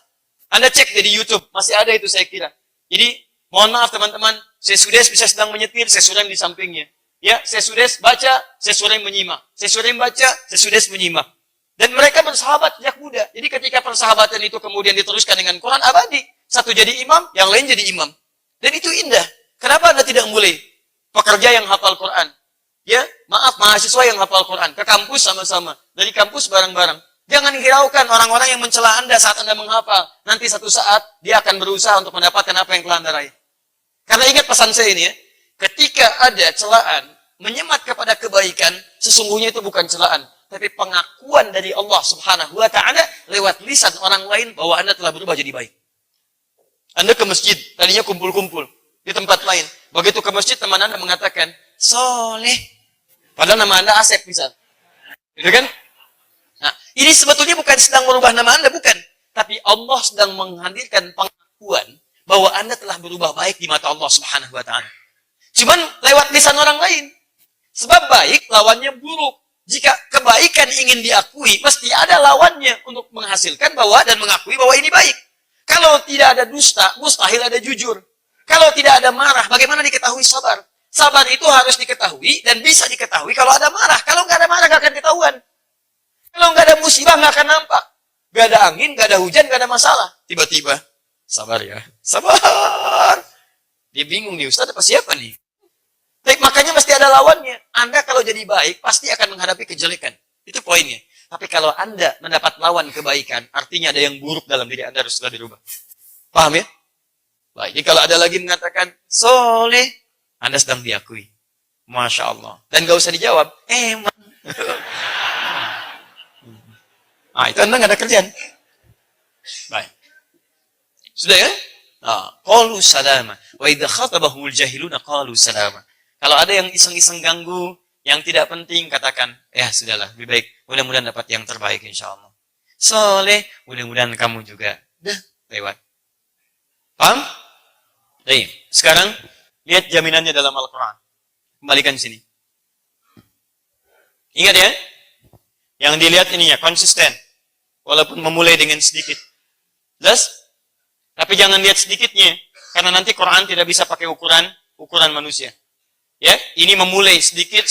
Anda cek di YouTube, masih ada itu saya kira. Jadi mohon maaf teman-teman, Syekh Sudes bisa sedang menyetir, Syekh Suraim di sampingnya. Ya, Syekh Sudes baca, Syekh Suraim menyimak. Syekh Suraim baca, Syekh Sudes menyimak. Dan mereka bersahabat sejak muda. Jadi ketika persahabatan itu kemudian diteruskan dengan Quran abadi. Satu jadi imam, yang lain jadi imam. Dan itu indah. Kenapa Anda tidak mulai pekerja yang hafal Quran? Ya, maaf, mahasiswa yang hafal Quran. Ke kampus sama-sama. Dari kampus bareng-bareng. Jangan hiraukan orang-orang yang mencela Anda saat Anda menghafal. Nanti satu saat, dia akan berusaha untuk mendapatkan apa yang telah Anda raih. Karena ingat pesan saya ini ya. Ketika ada celaan menyemat kepada kebaikan, sesungguhnya itu bukan celaan, tapi pengakuan dari Allah Subhanahu wa taala lewat lisan orang lain bahwa Anda telah berubah jadi baik. Anda ke masjid, tadinya kumpul-kumpul di tempat lain. Begitu ke masjid teman Anda mengatakan, "Soleh." Padahal nama Anda Asep misal. Gitu kan? Nah, ini sebetulnya bukan sedang merubah nama Anda, bukan. Tapi Allah sedang menghadirkan pengakuan bahwa Anda telah berubah baik di mata Allah Subhanahu wa taala. Cuman lewat lisan orang lain. Sebab baik lawannya buruk. Jika kebaikan ingin diakui, mesti ada lawannya untuk menghasilkan bahwa dan mengakui bahwa ini baik. Kalau tidak ada dusta, mustahil ada jujur. Kalau tidak ada marah, bagaimana diketahui sabar? Sabar itu harus diketahui dan bisa diketahui kalau ada marah. Kalau nggak ada marah, nggak akan ketahuan. Kalau nggak ada musibah, nggak akan nampak. Nggak ada angin, nggak ada hujan, nggak ada masalah. Tiba-tiba, sabar ya, sabar. Dia bingung nih, Ustaz apa siapa nih? Tapi makanya mesti ada lawannya. Anda kalau jadi baik, pasti akan menghadapi kejelekan. Itu poinnya. Tapi kalau Anda mendapat lawan kebaikan, artinya ada yang buruk dalam diri Anda harus segera dirubah. Paham ya? Baik, jadi kalau ada lagi mengatakan, soleh, Anda sedang diakui. Masya Allah. Dan gak usah dijawab, emang. Nah, itu Anda gak ada kerjaan. Baik. Sudah ya? Qalu salama. Wa idha khatabahumul jahiluna qalu salama. Kalau ada yang iseng-iseng ganggu, yang tidak penting, katakan, ya sudahlah, lebih baik. Mudah-mudahan dapat yang terbaik, insya Allah. Soleh, mudah-mudahan kamu juga. Dah, lewat. Paham? Baik. Sekarang, lihat jaminannya dalam Al-Quran. Kembalikan sini. Ingat ya, Yang dilihat ininya konsisten. Walaupun memulai dengan sedikit. Jelas? Tapi jangan lihat sedikitnya. Karena nanti Quran tidak bisa pakai ukuran manusia. Ya, ini memulai sedikit,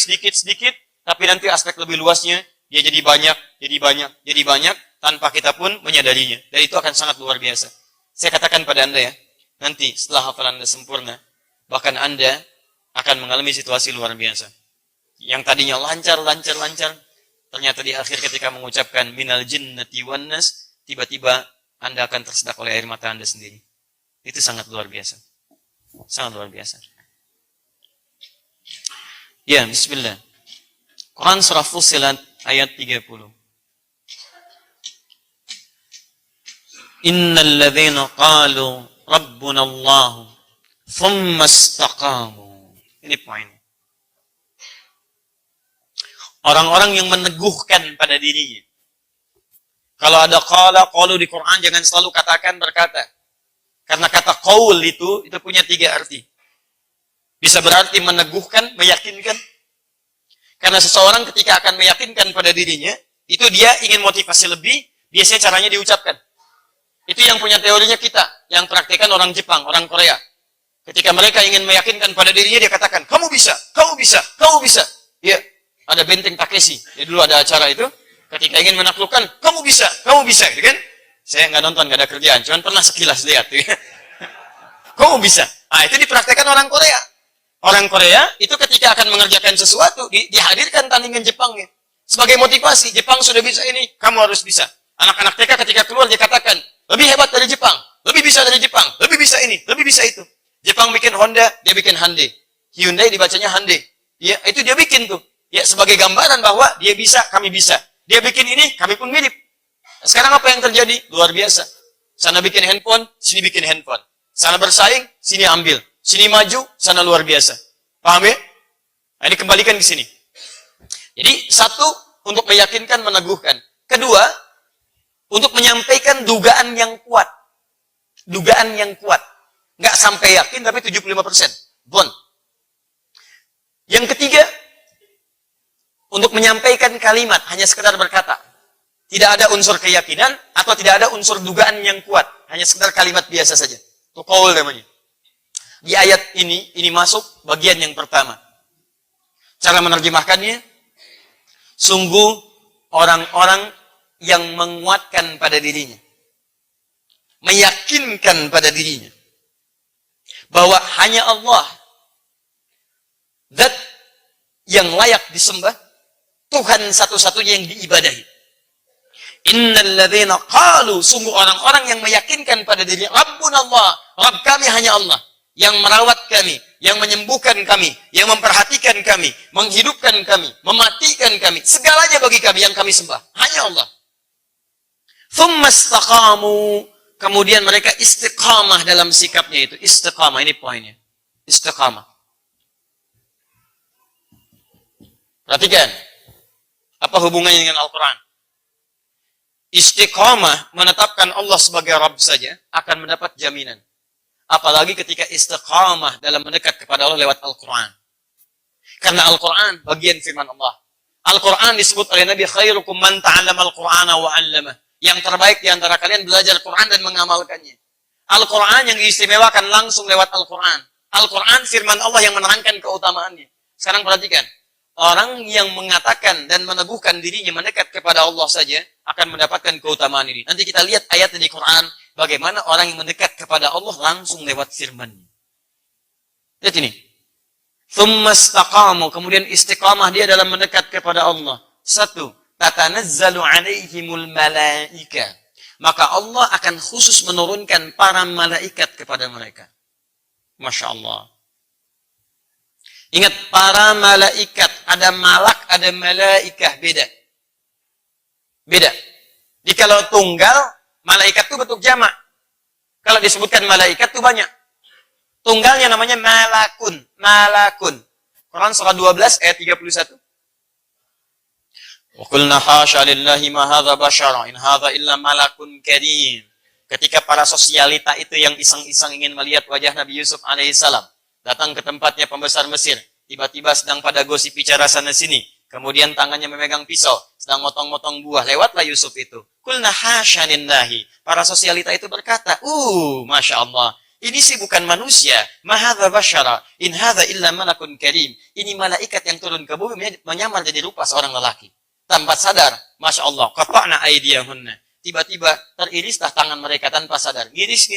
tapi nanti aspek lebih luasnya, dia jadi banyak, tanpa kita pun menyadarinya. Dan itu akan sangat luar biasa. Saya katakan pada Anda ya, nanti setelah hafalan Anda sempurna, bahkan Anda akan mengalami situasi luar biasa. Yang tadinya lancar, ternyata di akhir ketika mengucapkan minal jinnati wan nas, tiba-tiba Anda akan tersedak oleh air mata Anda sendiri. Itu sangat luar biasa. Sangat luar biasa. Ya, bismillah. Quran surah Fussilat ayat 30. Innal ladzina qalu rabbuna Allah thumma istaqamu. Ini poin. Orang-orang yang meneguhkan pada dirinya. Kalau ada qalu di Quran jangan selalu katakan berkata. Karena kata qaul itu punya 3 arti. Bisa berarti meneguhkan, meyakinkan. Karena seseorang ketika akan meyakinkan pada dirinya, itu dia ingin motivasi lebih, biasanya caranya diucapkan. Itu yang punya teorinya kita, yang praktekan orang Jepang, orang Korea. Ketika mereka ingin meyakinkan pada dirinya, dia katakan, kamu bisa, kamu bisa, kamu bisa. Ya, ada benteng Takeshi. Ya, dulu ada acara itu, ketika ingin menaklukkan, kamu bisa, gitu kan? Saya nggak nonton, nggak ada kerjaan, cuman pernah sekilas lihat. Ya. Kamu bisa. Ah, itu dipraktekan orang Korea. Orang Korea itu ketika akan mengerjakan sesuatu, dihadirkan tandingan Jepangnya. Sebagai motivasi, Jepang sudah bisa ini, kamu harus bisa. Anak-anak TK ketika keluar dia katakan, lebih hebat dari Jepang, lebih bisa dari Jepang, lebih bisa ini, lebih bisa itu. Jepang bikin Honda, dia bikin Hyundai. Hyundai dibacanya Hyundai. Ya, itu dia bikin tuh. Ya, sebagai gambaran bahwa dia bisa, kami bisa. Dia bikin ini, kami pun mirip. Sekarang apa yang terjadi? Luar biasa. Sana bikin handphone, sini bikin handphone. Sana bersaing, sini ambil. Sini maju, sana luar biasa. Paham ya? Nah, ini kembalikan ke sini. Jadi, satu, untuk meyakinkan, meneguhkan. Kedua, untuk menyampaikan dugaan yang kuat. Dugaan yang kuat. Nggak sampai yakin, tapi 75%. Bon. Yang ketiga, untuk menyampaikan kalimat, hanya sekedar berkata. Tidak ada unsur keyakinan, atau tidak ada unsur dugaan yang kuat. Hanya sekedar kalimat biasa saja. Itu qaul namanya. Di ayat ini masuk bagian yang pertama. Cara menerjemahkannya, sungguh orang-orang yang menguatkan pada dirinya. Meyakinkan pada dirinya. Bahwa hanya Allah, zat yang layak disembah, Tuhan satu-satunya yang diibadahi. Innal ladzina qalu, sungguh orang-orang yang meyakinkan pada diri, Rabbuna Allah, Rabb kami hanya Allah. Yang merawat kami, yang menyembuhkan kami, yang memperhatikan kami, menghidupkan kami, mematikan kami, segalanya bagi kami yang kami sembah. Hanya Allah. Thumma istaqamu, kemudian mereka istiqamah dalam sikapnya itu. Istiqamah, ini poinnya. Istiqamah. Perhatikan. Apa hubungannya dengan Al-Quran? Istiqamah menetapkan Allah sebagai Rabb saja akan mendapat jaminan. Apalagi ketika istiqamah dalam mendekat kepada Allah lewat Al-Quran. Karena Al-Quran bagian firman Allah. Al-Quran disebut oleh Nabi, khairukum man ta'allama al-Qur'ana wa 'allama. Yang terbaik di antara kalian belajar Quran dan mengamalkannya. Al-Quran yang diistimewakan langsung lewat Al-Quran. Al-Quran firman Allah yang menerangkan keutamaannya. Sekarang perhatikan. Orang yang mengatakan dan meneguhkan dirinya mendekat kepada Allah saja akan mendapatkan keutamaan ini. Nanti kita lihat ayat di Quran. Bagaimana orang yang mendekat kepada Allah langsung lewat firman-Nya. Lihat ini. Tsumma istaqamu, kemudian istiqamah dia dalam mendekat kepada Allah. Satu, tatanazzalu alaihimul malaika. Maka Allah akan khusus menurunkan para malaikat kepada mereka. Masya Allah. Ingat, para malaikat, ada malak, ada malaikah, beda. Beda. Jadi kalau tunggal, malaikat itu bentuk jamak. Kalau disebutkan malaikat itu banyak. Tunggalnya namanya malakun. Malakun. Quran surah 12 ayat 31. Wa qulna hasya lillahi ma hadza basyara in hadza illa malakun karim. Ketika para sosialita itu yang iseng-iseng ingin melihat wajah Nabi Yusuf alaihissalam, datang ke tempatnya pembesar Mesir, tiba-tiba sedang pada gosip bicara sana sini, kemudian tangannya memegang pisau, sedang motong-motong buah, lewatlah Yusuf itu. Kulna hasya lillahi. Para sosialita itu berkata, Masya Allah, ini sih bukan manusia. Ma hadza basyara, in hadza illa malakun karim. Ini malaikat yang turun ke bumi menyamar jadi rupa seorang lelaki. Tanpa sadar, Masya Allah, qata'na aydiyahunna. Tiba-tiba teririslah tangan mereka tanpa sadar. Giris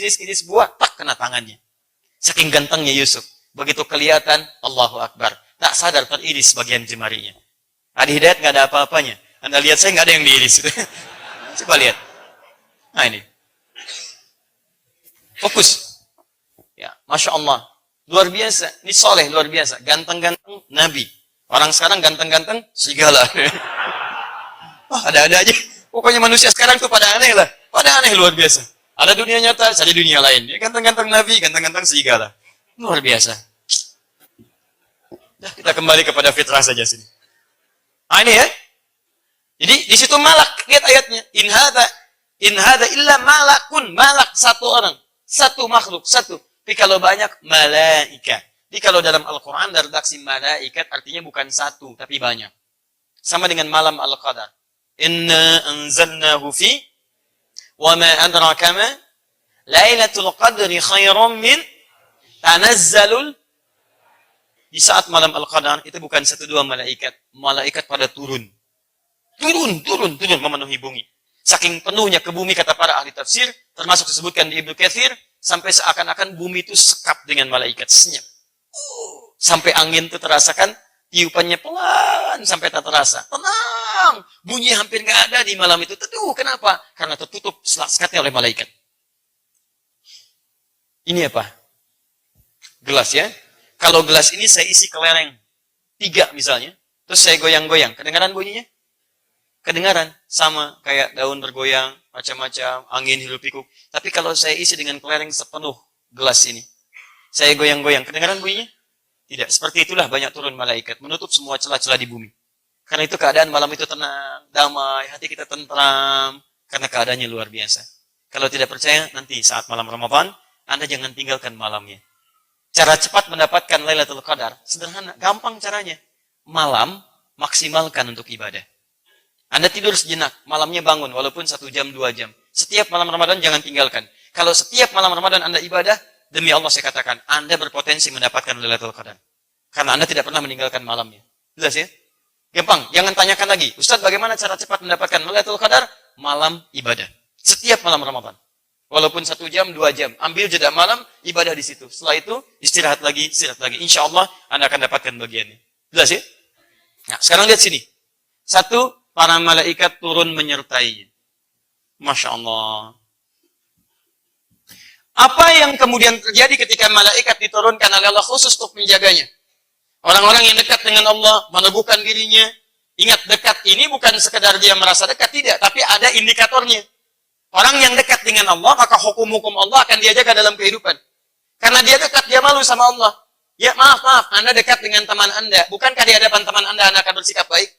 buah, tak kena tangannya. Saking gantengnya Yusuf. Begitu kelihatan, Allahu Akbar. Tak sadar teriris bagian jemarinya. Adi Hidayat nggak ada apa-apanya. Anda lihat saya nggak ada yang diiris. Coba lihat. Nah ini. Fokus. Ya, Masya Allah. Luar biasa. Ini soleh luar biasa. Ganteng-ganteng Nabi. Orang sekarang ganteng-ganteng segala. Ada-ada aja. Pokoknya manusia sekarang tuh pada aneh lah. Pada aneh luar biasa. Ada dunia nyata, ada dunia lain. Ya, ganteng-ganteng Nabi, ganteng-ganteng segala. Luar biasa. Nah, kita kembali kepada fitrah saja sini. Ini ya. Jadi di situ malak, lihat ayatnya. In hadza illa malakun, malak satu orang, satu makhluk, satu. Tapi kalau banyak malaikat. Jadi kalau dalam Al-Qur'an ada redaksi malaikat artinya bukan satu tapi banyak. Sama dengan malam Al-Qadar. Inna anzalnahu fi wa ma adraka ma Lailatul Qadri khairum min tanazzalul. Di saat malam Al-Qadar itu bukan satu dua malaikat. Malaikat pada turun memenuhi bumi. Saking penuhnya ke bumi kata para ahli tafsir, termasuk disebutkan di Ibnu Katsir, sampai seakan-akan bumi itu sekap dengan malaikat, senyap. Sampai angin itu terasakan, tiupannya pelan sampai tak terasa. Tenang, bunyi hampir nggak ada di malam itu. Teduh, kenapa? Karena tertutup sekat-sekatnya oleh malaikat. Ini apa? Gelas ya. Kalau gelas ini saya isi kelereng 3 misalnya, terus saya goyang-goyang, kedengaran bunyinya? Kedengaran, sama kayak daun bergoyang, macam-macam, angin hirup pikuk. Tapi kalau saya isi dengan kelereng sepenuh gelas ini, saya goyang-goyang, kedengaran bunyinya? Tidak. Seperti itulah banyak turun malaikat, menutup semua celah-celah di bumi. Karena itu keadaan malam itu tenang, damai, hati kita tentram, karena keadaannya luar biasa. Kalau tidak percaya, nanti saat malam Ramadan, Anda jangan tinggalkan malamnya. Cara cepat mendapatkan Lailatul Qadar, sederhana, gampang caranya. Malam, maksimalkan untuk ibadah. Anda tidur sejenak, malamnya bangun, walaupun 1 jam, 2 jam. Setiap malam Ramadan jangan tinggalkan. Kalau setiap malam Ramadan Anda ibadah, demi Allah saya katakan, Anda berpotensi mendapatkan Lailatul Qadar. Karena Anda tidak pernah meninggalkan malamnya. Jelas ya? Gampang, jangan tanyakan lagi. Ustaz, bagaimana cara cepat mendapatkan Lailatul Qadar? Malam ibadah. Setiap malam Ramadan. Walaupun 1 jam, 2 jam. Ambil jeda malam, ibadah di situ. Setelah itu, istirahat lagi. Insya Allah, Anda akan dapatkan bagiannya. Jelas ya? Nah, sekarang lihat sini. 1, para malaikat turun menyertainya. Masya Allah. Apa yang kemudian terjadi ketika malaikat diturunkan oleh Allah khusus untuk menjaganya? Orang-orang yang dekat dengan Allah, meneguhkan dirinya. Ingat, dekat ini bukan sekedar dia merasa dekat, tidak. Tapi ada indikatornya. Orang yang dekat dengan Allah, maka hukum-hukum Allah akan dia jaga dalam kehidupan. Karena dia dekat, dia malu sama Allah. Ya maaf, Anda dekat dengan teman Anda. Bukankah di hadapan teman Anda akan bersikap baik?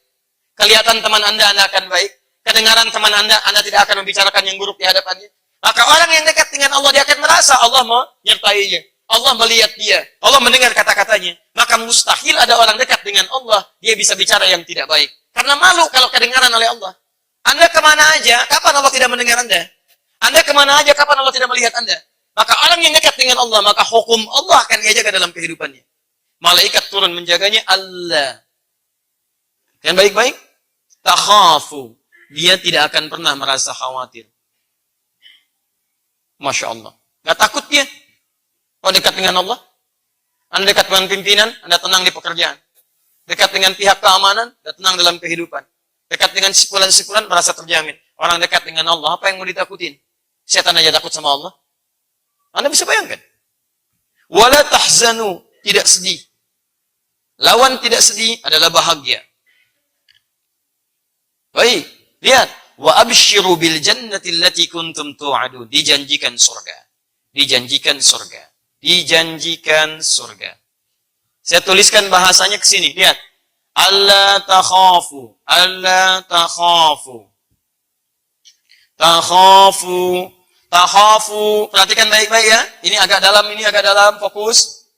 Kelihatan teman Anda akan baik. Kedengaran teman Anda tidak akan membicarakan yang buruk di hadapannya. Maka orang yang dekat dengan Allah, dia akan merasa Allah menyertainya. Allah melihat dia. Allah mendengar kata-katanya. Maka mustahil ada orang dekat dengan Allah, dia bisa bicara yang tidak baik. Karena malu kalau kedengaran oleh Allah. Anda kemana aja, kapan Allah tidak mendengar Anda? Anda kemana aja, kapan Allah tidak melihat Anda? Maka orang yang dekat dengan Allah, maka hukum Allah akan dia jaga dalam kehidupannya. Malaikat turun menjaganya, Allah. Dan baik-baik, takhafu. Dia tidak akan pernah merasa khawatir. Masya Allah. Gak takut dia. Kalau dekat dengan Allah, Anda dekat dengan pimpinan, Anda tenang di pekerjaan. Dekat dengan pihak keamanan, Anda tenang dalam kehidupan. Dekat dengan sikulan-sikulan, merasa terjamin. Orang dekat dengan Allah, apa yang mau ditakutin? Setan aja takut sama Allah. Anda bisa bayangkan. Wala tahzanu, tidak sedih. Lawan tidak sedih adalah bahagia. Baik, lihat. Wa abshiru bil jannati allati kuntum tu'adun. Dijanjikan surga. Dijanjikan surga. Dijanjikan surga. Saya tuliskan bahasanya ke sini. Lihat. Alla takhafu. Alla takhafu. Takhafu. Takhafu. Perhatikan baik-baik ya. Ini agak dalam, fokus.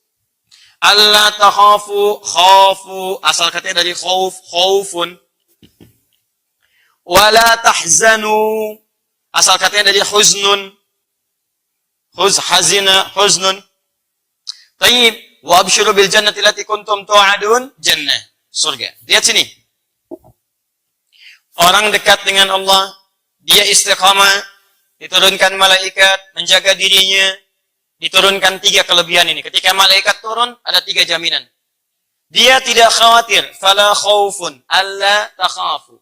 Alla takhafu. Khafu. Asal katanya dari khauf. Khaufun. wala tahzanu. Asal katanya dari huznun. Huznun. Tayyib. Wa abshiru bil jannati allati kuntum tu'adun. Jannah. Surga. Lihat sini. Orang dekat dengan Allah, dia istiqamah, diturunkan malaikat, menjaga dirinya, diturunkan 3 kelebihan ini. Ketika malaikat turun, ada 3 jaminan. Dia tidak khawatir, fala khaufun, alla takhafu.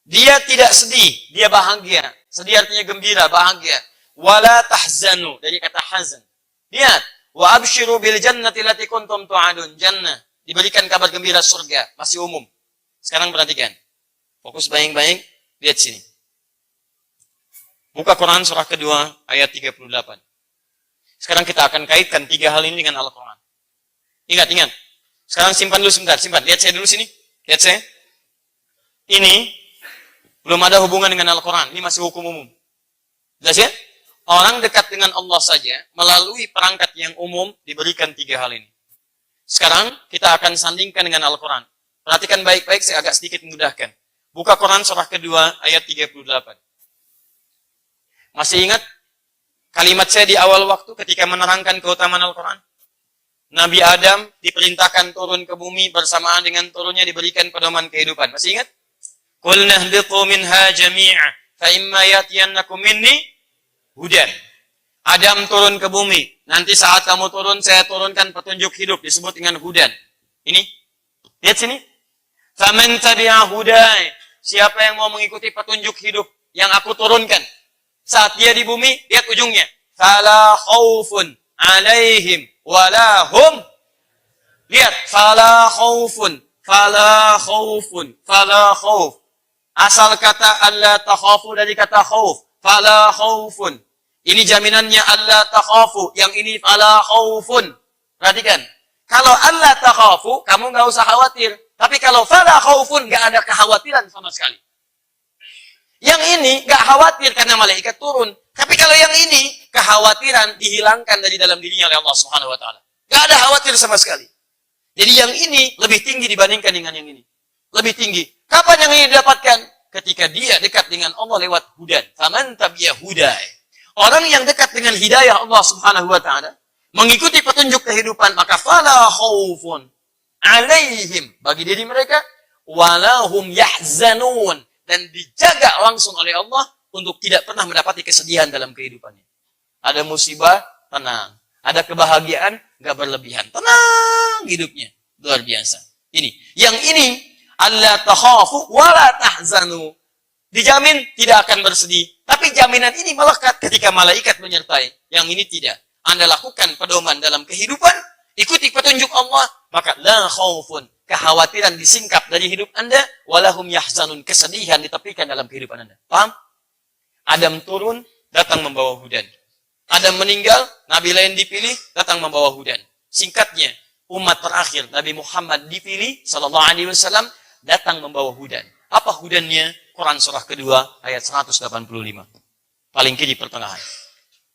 Dia tidak sedih, dia bahagia. Sedih artinya gembira, bahagia. Wala tahzanu, dari kata hazan. Lihat, wa abshiru bil jannati allati kuntum tu'adun. Jannah, diberikan kabar gembira surga, masih umum. Sekarang perhatikan. Fokus baik-baik, lihat sini. Buka Quran surah kedua ayat 38. Sekarang kita akan kaitkan 3 hal ini dengan Al-Quran. Ingat. Sekarang simpan dulu sebentar, simpan. Lihat saya dulu sini. Lihat saya. Ini belum ada hubungan dengan Al-Quran. Ini masih hukum umum. Jelas ya? Orang dekat dengan Allah saja melalui perangkat yang umum diberikan 3 hal ini. Sekarang kita akan sandingkan dengan Al-Quran. Perhatikan baik-baik, saya agak sedikit memudahkan. Buka Quran surah kedua ayat 38. Masih ingat kalimat saya di awal waktu ketika menerangkan keutamaan Al-Quran? Nabi Adam diperintahkan turun ke bumi bersamaan dengan turunnya diberikan pedoman kehidupan. Masih ingat? Qulna ihbitu minha jami'a fa imma yatiyannakum minni hudan. Adam turun ke bumi. Nanti saat kamu turun, saya turunkan petunjuk hidup disebut dengan hudan. Ini. Lihat sini. Faman tabi'a hudaya. Siapa yang mau mengikuti petunjuk hidup yang aku turunkan saat dia di bumi, lihat ujungnya. Fala khaufun alaihim wala hum. Lihat, fala khaufun, fala khaufun, fala khauf. Asal kata alla takhafu dari kata khauf. Fala khaufun. Ini jaminannya alla takhafu, yang ini fala khaufun. Perhatikan. Kalau alla takhafu, kamu nggak usah khawatir. Tapi kalau fala khaufun, nggak ada kekhawatiran sama sekali. Yang ini nggak khawatir karena malaikat turun. Tapi kalau yang ini, kekhawatiran dihilangkan dari dalam dirinya oleh Allah Subhanahu wa taala. Nggak ada khawatir sama sekali. Jadi yang ini lebih tinggi dibandingkan dengan yang ini. Lebih tinggi. Kapan yang ini didapatkan? Ketika dia dekat dengan Allah lewat hudan. Faman tabi'a hudaya. Orang yang dekat dengan hidayah Allah Subhanahu wa taala, mengikuti petunjuk kehidupan, maka fala khaufun alaihim, bagi diri mereka, walahum yahzanun, dan dijaga langsung oleh Allah untuk tidak pernah mendapati kesedihan dalam kehidupannya. Ada musibah, tenang. Ada kebahagiaan, nggak berlebihan. Tenang hidupnya. Luar biasa. Ini. Yang ini, alla takhafu wala tahzanu. Dijamin tidak akan bersedih. Tapi jaminan ini melekat ketika malaikat menyertai. Yang ini tidak. Anda lakukan pedoman dalam kehidupan, ikuti petunjuk Allah, maka la khaufun, kekhawatiran disingkap dari hidup Anda, walahum yahzanun, kesedihan ditepikan dalam kehidupan Anda. Paham? Adam turun, datang membawa hudan. Adam meninggal, Nabi lain dipilih, datang membawa hudan. Singkatnya, umat terakhir Nabi Muhammad dipilih, sallallahu alaihi wasallam, datang membawa hudan. Apa hudannya? Quran surah kedua ayat 185. Paling kiri pertengahan.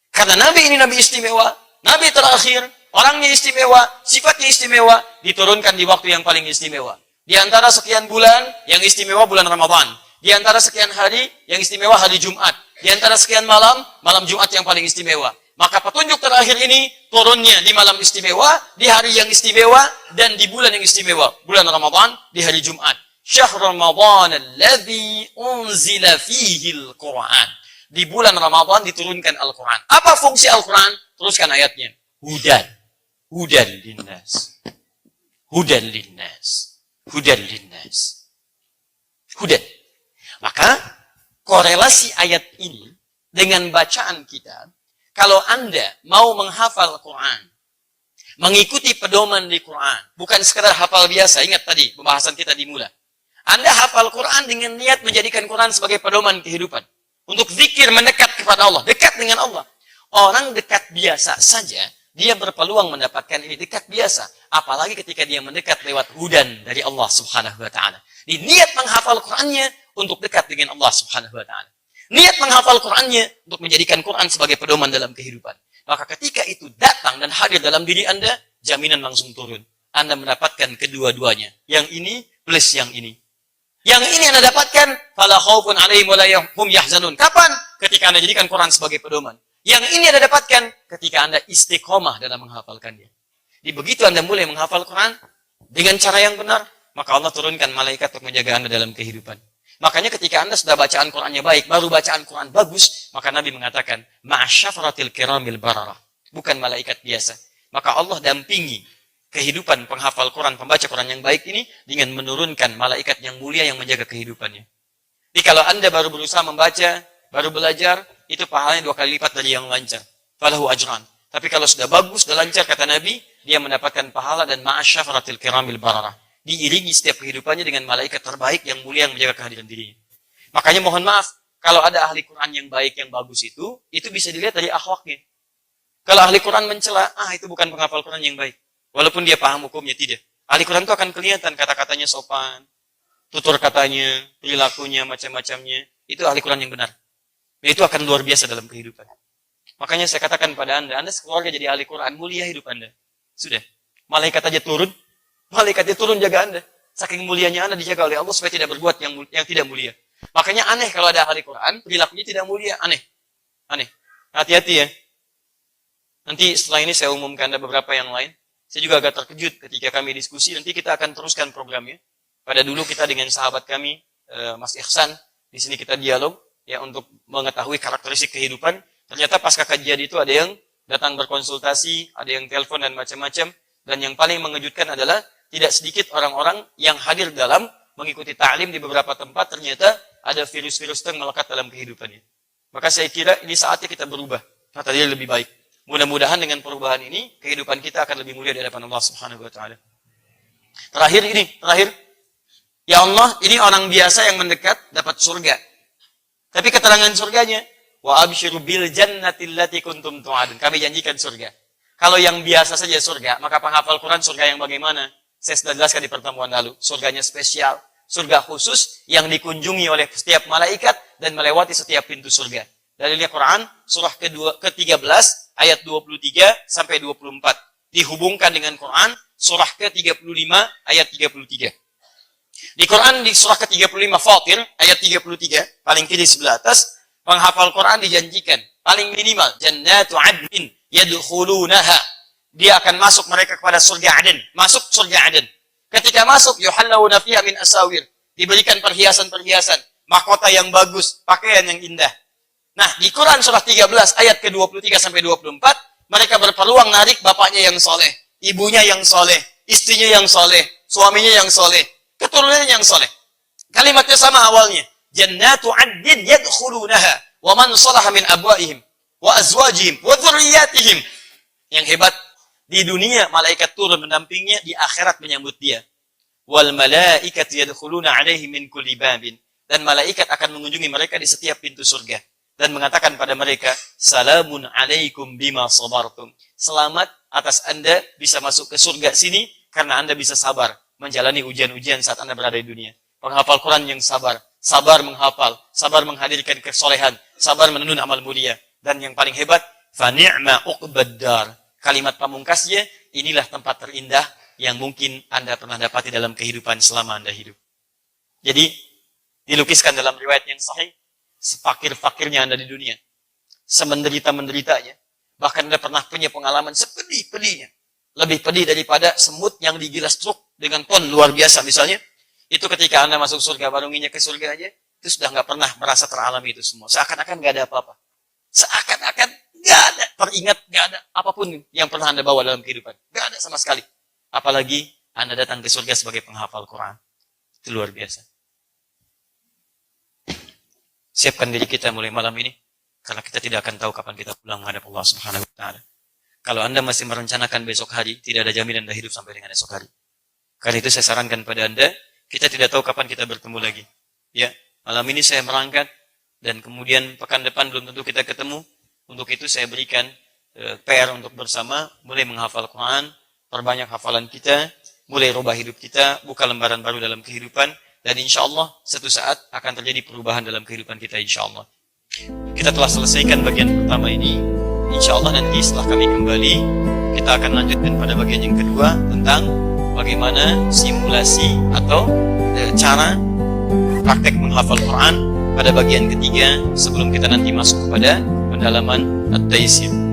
Karena Nabi ini Nabi istimewa, Nabi terakhir, orangnya istimewa, sifatnya istimewa, diturunkan di waktu yang paling istimewa. Di antara sekian bulan, yang istimewa bulan Ramadan. Di antara sekian hari, yang istimewa hari Jumat. Di antara sekian malam, malam Jumat yang paling istimewa. Maka petunjuk terakhir ini turunnya di malam istimewa, di hari yang istimewa, dan di bulan yang istimewa. Bulan Ramadan, di hari Jumat. Syahr Ramadan alladzi unzila fihi al-Quran. Di bulan Ramadan diturunkan Al-Quran. Apa fungsi Al-Quran? Teruskan ayatnya. Hudan. Hudan linnas. Hudan linnas. Hudan linnas. Hudan. Maka korelasi ayat ini dengan bacaan kita, kalau Anda mau menghafal Quran, mengikuti pedoman di Quran, bukan sekedar hafal biasa, ingat tadi pembahasan kita dimulai. Anda hafal Quran dengan niat menjadikan Quran sebagai pedoman kehidupan. Untuk zikir mendekat kepada Allah, dekat dengan Allah. Orang dekat biasa saja, dia berpeluang mendapatkan ini dekat biasa. Apalagi ketika dia mendekat lewat hudan dari Allah Subhanahu wa taala. Di niat menghafal Qurannya untuk dekat dengan Allah Subhanahu wa taala. Niat menghafal Qurannya untuk menjadikan Quran sebagai pedoman dalam kehidupan. Maka ketika itu datang dan hadir dalam diri Anda, jaminan langsung turun. Anda mendapatkan kedua-duanya. Yang ini plus yang ini. Yang ini Anda dapatkan, fala khaufun 'alaihim wa la hum yahzanun. Kapan? Ketika Anda jadikan Quran sebagai pedoman. Yang ini Anda dapatkan ketika Anda istiqomah dalam menghafalkannya. Jadi begitu Anda mulai menghafal Quran dengan cara yang benar, maka Allah turunkan malaikat untuk menjaga Anda dalam kehidupan. Makanya ketika Anda sudah bacaan Qurannya baik, baru bacaan Quran bagus, maka Nabi mengatakan, ma'asyafaratil kiramil bararah. Bukan malaikat biasa. Maka Allah dampingi kehidupan penghafal Quran, pembaca Quran yang baik ini dengan menurunkan malaikat yang mulia yang menjaga kehidupannya. Jadi kalau Anda baru berusaha membaca, baru belajar, itu pahalanya 2 kali lipat dari yang lancar. Falahu ajran. Tapi kalau sudah bagus, sudah lancar, kata Nabi, dia mendapatkan pahala dan ma'asyafaratil kiramil bararah. Diiringi setiap kehidupannya dengan malaikat terbaik yang mulia yang menjaga kehadiran dirinya. Makanya mohon maaf, kalau ada ahli Quran yang baik, yang bagus itu bisa dilihat dari akhlaknya. Kalau ahli Quran mencela, itu bukan penghafal Quran yang baik. Walaupun dia paham hukumnya, tidak. Ahli Quran itu akan kelihatan kata-katanya sopan, tutur katanya, perilakunya, macam-macamnya. Itu ahli Quran yang benar. Dan itu akan luar biasa dalam kehidupan. Makanya saya katakan pada Anda sekeluarga jadi ahli Quran, mulia hidup Anda. Sudah. Malaikat aja turun. Malaikatnya turun jaga Anda. Saking mulianya Anda dijaga oleh Allah supaya tidak berbuat yang tidak mulia. Makanya aneh kalau ada ahli Quran, perilakunya tidak mulia. Aneh. Hati-hati ya. Nanti setelah ini saya umumkan ada beberapa yang lain. Saya juga agak terkejut ketika kami diskusi. Nanti kita akan teruskan programnya. Pada dulu kita dengan sahabat kami, Mas Ihsan. Di sini kita dialog ya untuk mengetahui karakteristik kehidupan. Ternyata pasca kajian itu ada yang datang berkonsultasi, ada yang telepon dan macam-macam. Dan yang paling mengejutkan adalah tidak sedikit orang-orang yang hadir dalam mengikuti ta'lim di beberapa tempat, ternyata ada virus-virus yang melekat dalam kehidupannya. Maka saya kira ini saatnya kita berubah. Kata dia lebih baik. Mudah-mudahan dengan perubahan ini, kehidupan kita akan lebih mulia di hadapan Allah Subhanahu wa Ta'ala. Terakhir. Ya Allah, ini orang biasa yang mendekat dapat surga. Tapi keterangan surganya, wa absyiru bil jannati allati kuntum tu'adun. Kami janjikan surga. Kalau yang biasa saja surga, maka penghafal Quran surga yang bagaimana? Saya sudah jelaskan di pertemuan lalu. Surganya spesial, surga khusus yang dikunjungi oleh setiap malaikat dan melewati setiap pintu surga. Dalilnya Quran surah ke-13 ayat 23 sampai 24. Dihubungkan dengan Quran surah ke-35 ayat 33. Di Quran di surah ke-35 Fatir ayat 33, paling kiri sebelah atas, penghafal Quran dijanjikan paling minimal jannatu adnin yadkhulunaha. Dia akan masuk mereka kepada surga Aden. Masuk surga Aden. Ketika masuk, yuhallawna fiha min asawir. Diberikan perhiasan-perhiasan. Mahkota yang bagus. Pakaian yang indah. Nah, di Quran surah 13 ayat ke-23 sampai 24, mereka berpeluang narik bapaknya yang soleh. Ibunya yang soleh. Istrinya yang soleh. Suaminya yang soleh. Keturunannya yang soleh. Kalimatnya sama awalnya. Jannatu adnin yadkhulunaha. Wa man salaha min abwaihim. Wa azwajihim. Wa dhurriyatihim. Yang hebat, di dunia malaikat turun mendampingnya, di akhirat menyambut dia. Wal malaikatu yadkhuluna alaihim min kulli babin. Dan malaikat akan mengunjungi mereka di setiap pintu surga dan mengatakan pada mereka, salamun alaikum bima sabartum. Selamat atas Anda bisa masuk ke surga sini karena Anda bisa sabar menjalani ujian-ujian saat Anda berada di dunia. Penghafal Quran yang sabar, sabar menghafal, sabar menghadirkan kesolehan, sabar menenun amal mulia. Dan yang paling hebat, fa ni'ma uqbad dar. Kalimat pamungkasnya, inilah tempat terindah yang mungkin Anda pernah dapati dalam kehidupan selama Anda hidup. Jadi, dilukiskan dalam riwayat yang sahih, sepakir-fakirnya Anda di dunia, semenderita-menderitanya, bahkan Anda pernah punya pengalaman sepedih-pedihnya, lebih pedih daripada semut yang digilas truk dengan ton luar biasa misalnya, itu ketika Anda masuk surga, baru nginjak ke surga aja, itu sudah nggak pernah merasa teralami itu semua. Seakan-akan nggak ada apa-apa. Seakan-akan nggak ada, teringat nggak ada apapun yang pernah Anda bawa dalam kehidupan. Nggak ada sama sekali. Apalagi Anda datang ke surga sebagai penghafal Quran. Itu luar biasa. Siapkan diri kita mulai malam ini, karena kita tidak akan tahu kapan kita pulang menghadap Allah Subhanahu wa Ta'ala. Kalau Anda masih merencanakan besok hari, tidak ada jaminan Anda hidup sampai dengan esok hari. Karena itu saya sarankan pada Anda, kita tidak tahu kapan kita bertemu lagi. Ya, malam ini saya berangkat, dan kemudian pekan depan belum tentu kita ketemu. Untuk itu saya berikan PR untuk bersama, mulai menghafal Quran, perbanyak hafalan kita, mulai rubah hidup kita, buka lembaran baru dalam kehidupan, dan insya Allah suatu saat akan terjadi perubahan dalam kehidupan kita insya Allah. Kita telah selesaikan bagian pertama ini. Insya Allah nanti setelah kami kembali, kita akan lanjutkan pada bagian yang kedua tentang bagaimana simulasi atau cara praktek menghafal Quran pada bagian ketiga sebelum kita nanti masuk kepada pendalaman At-Taisir.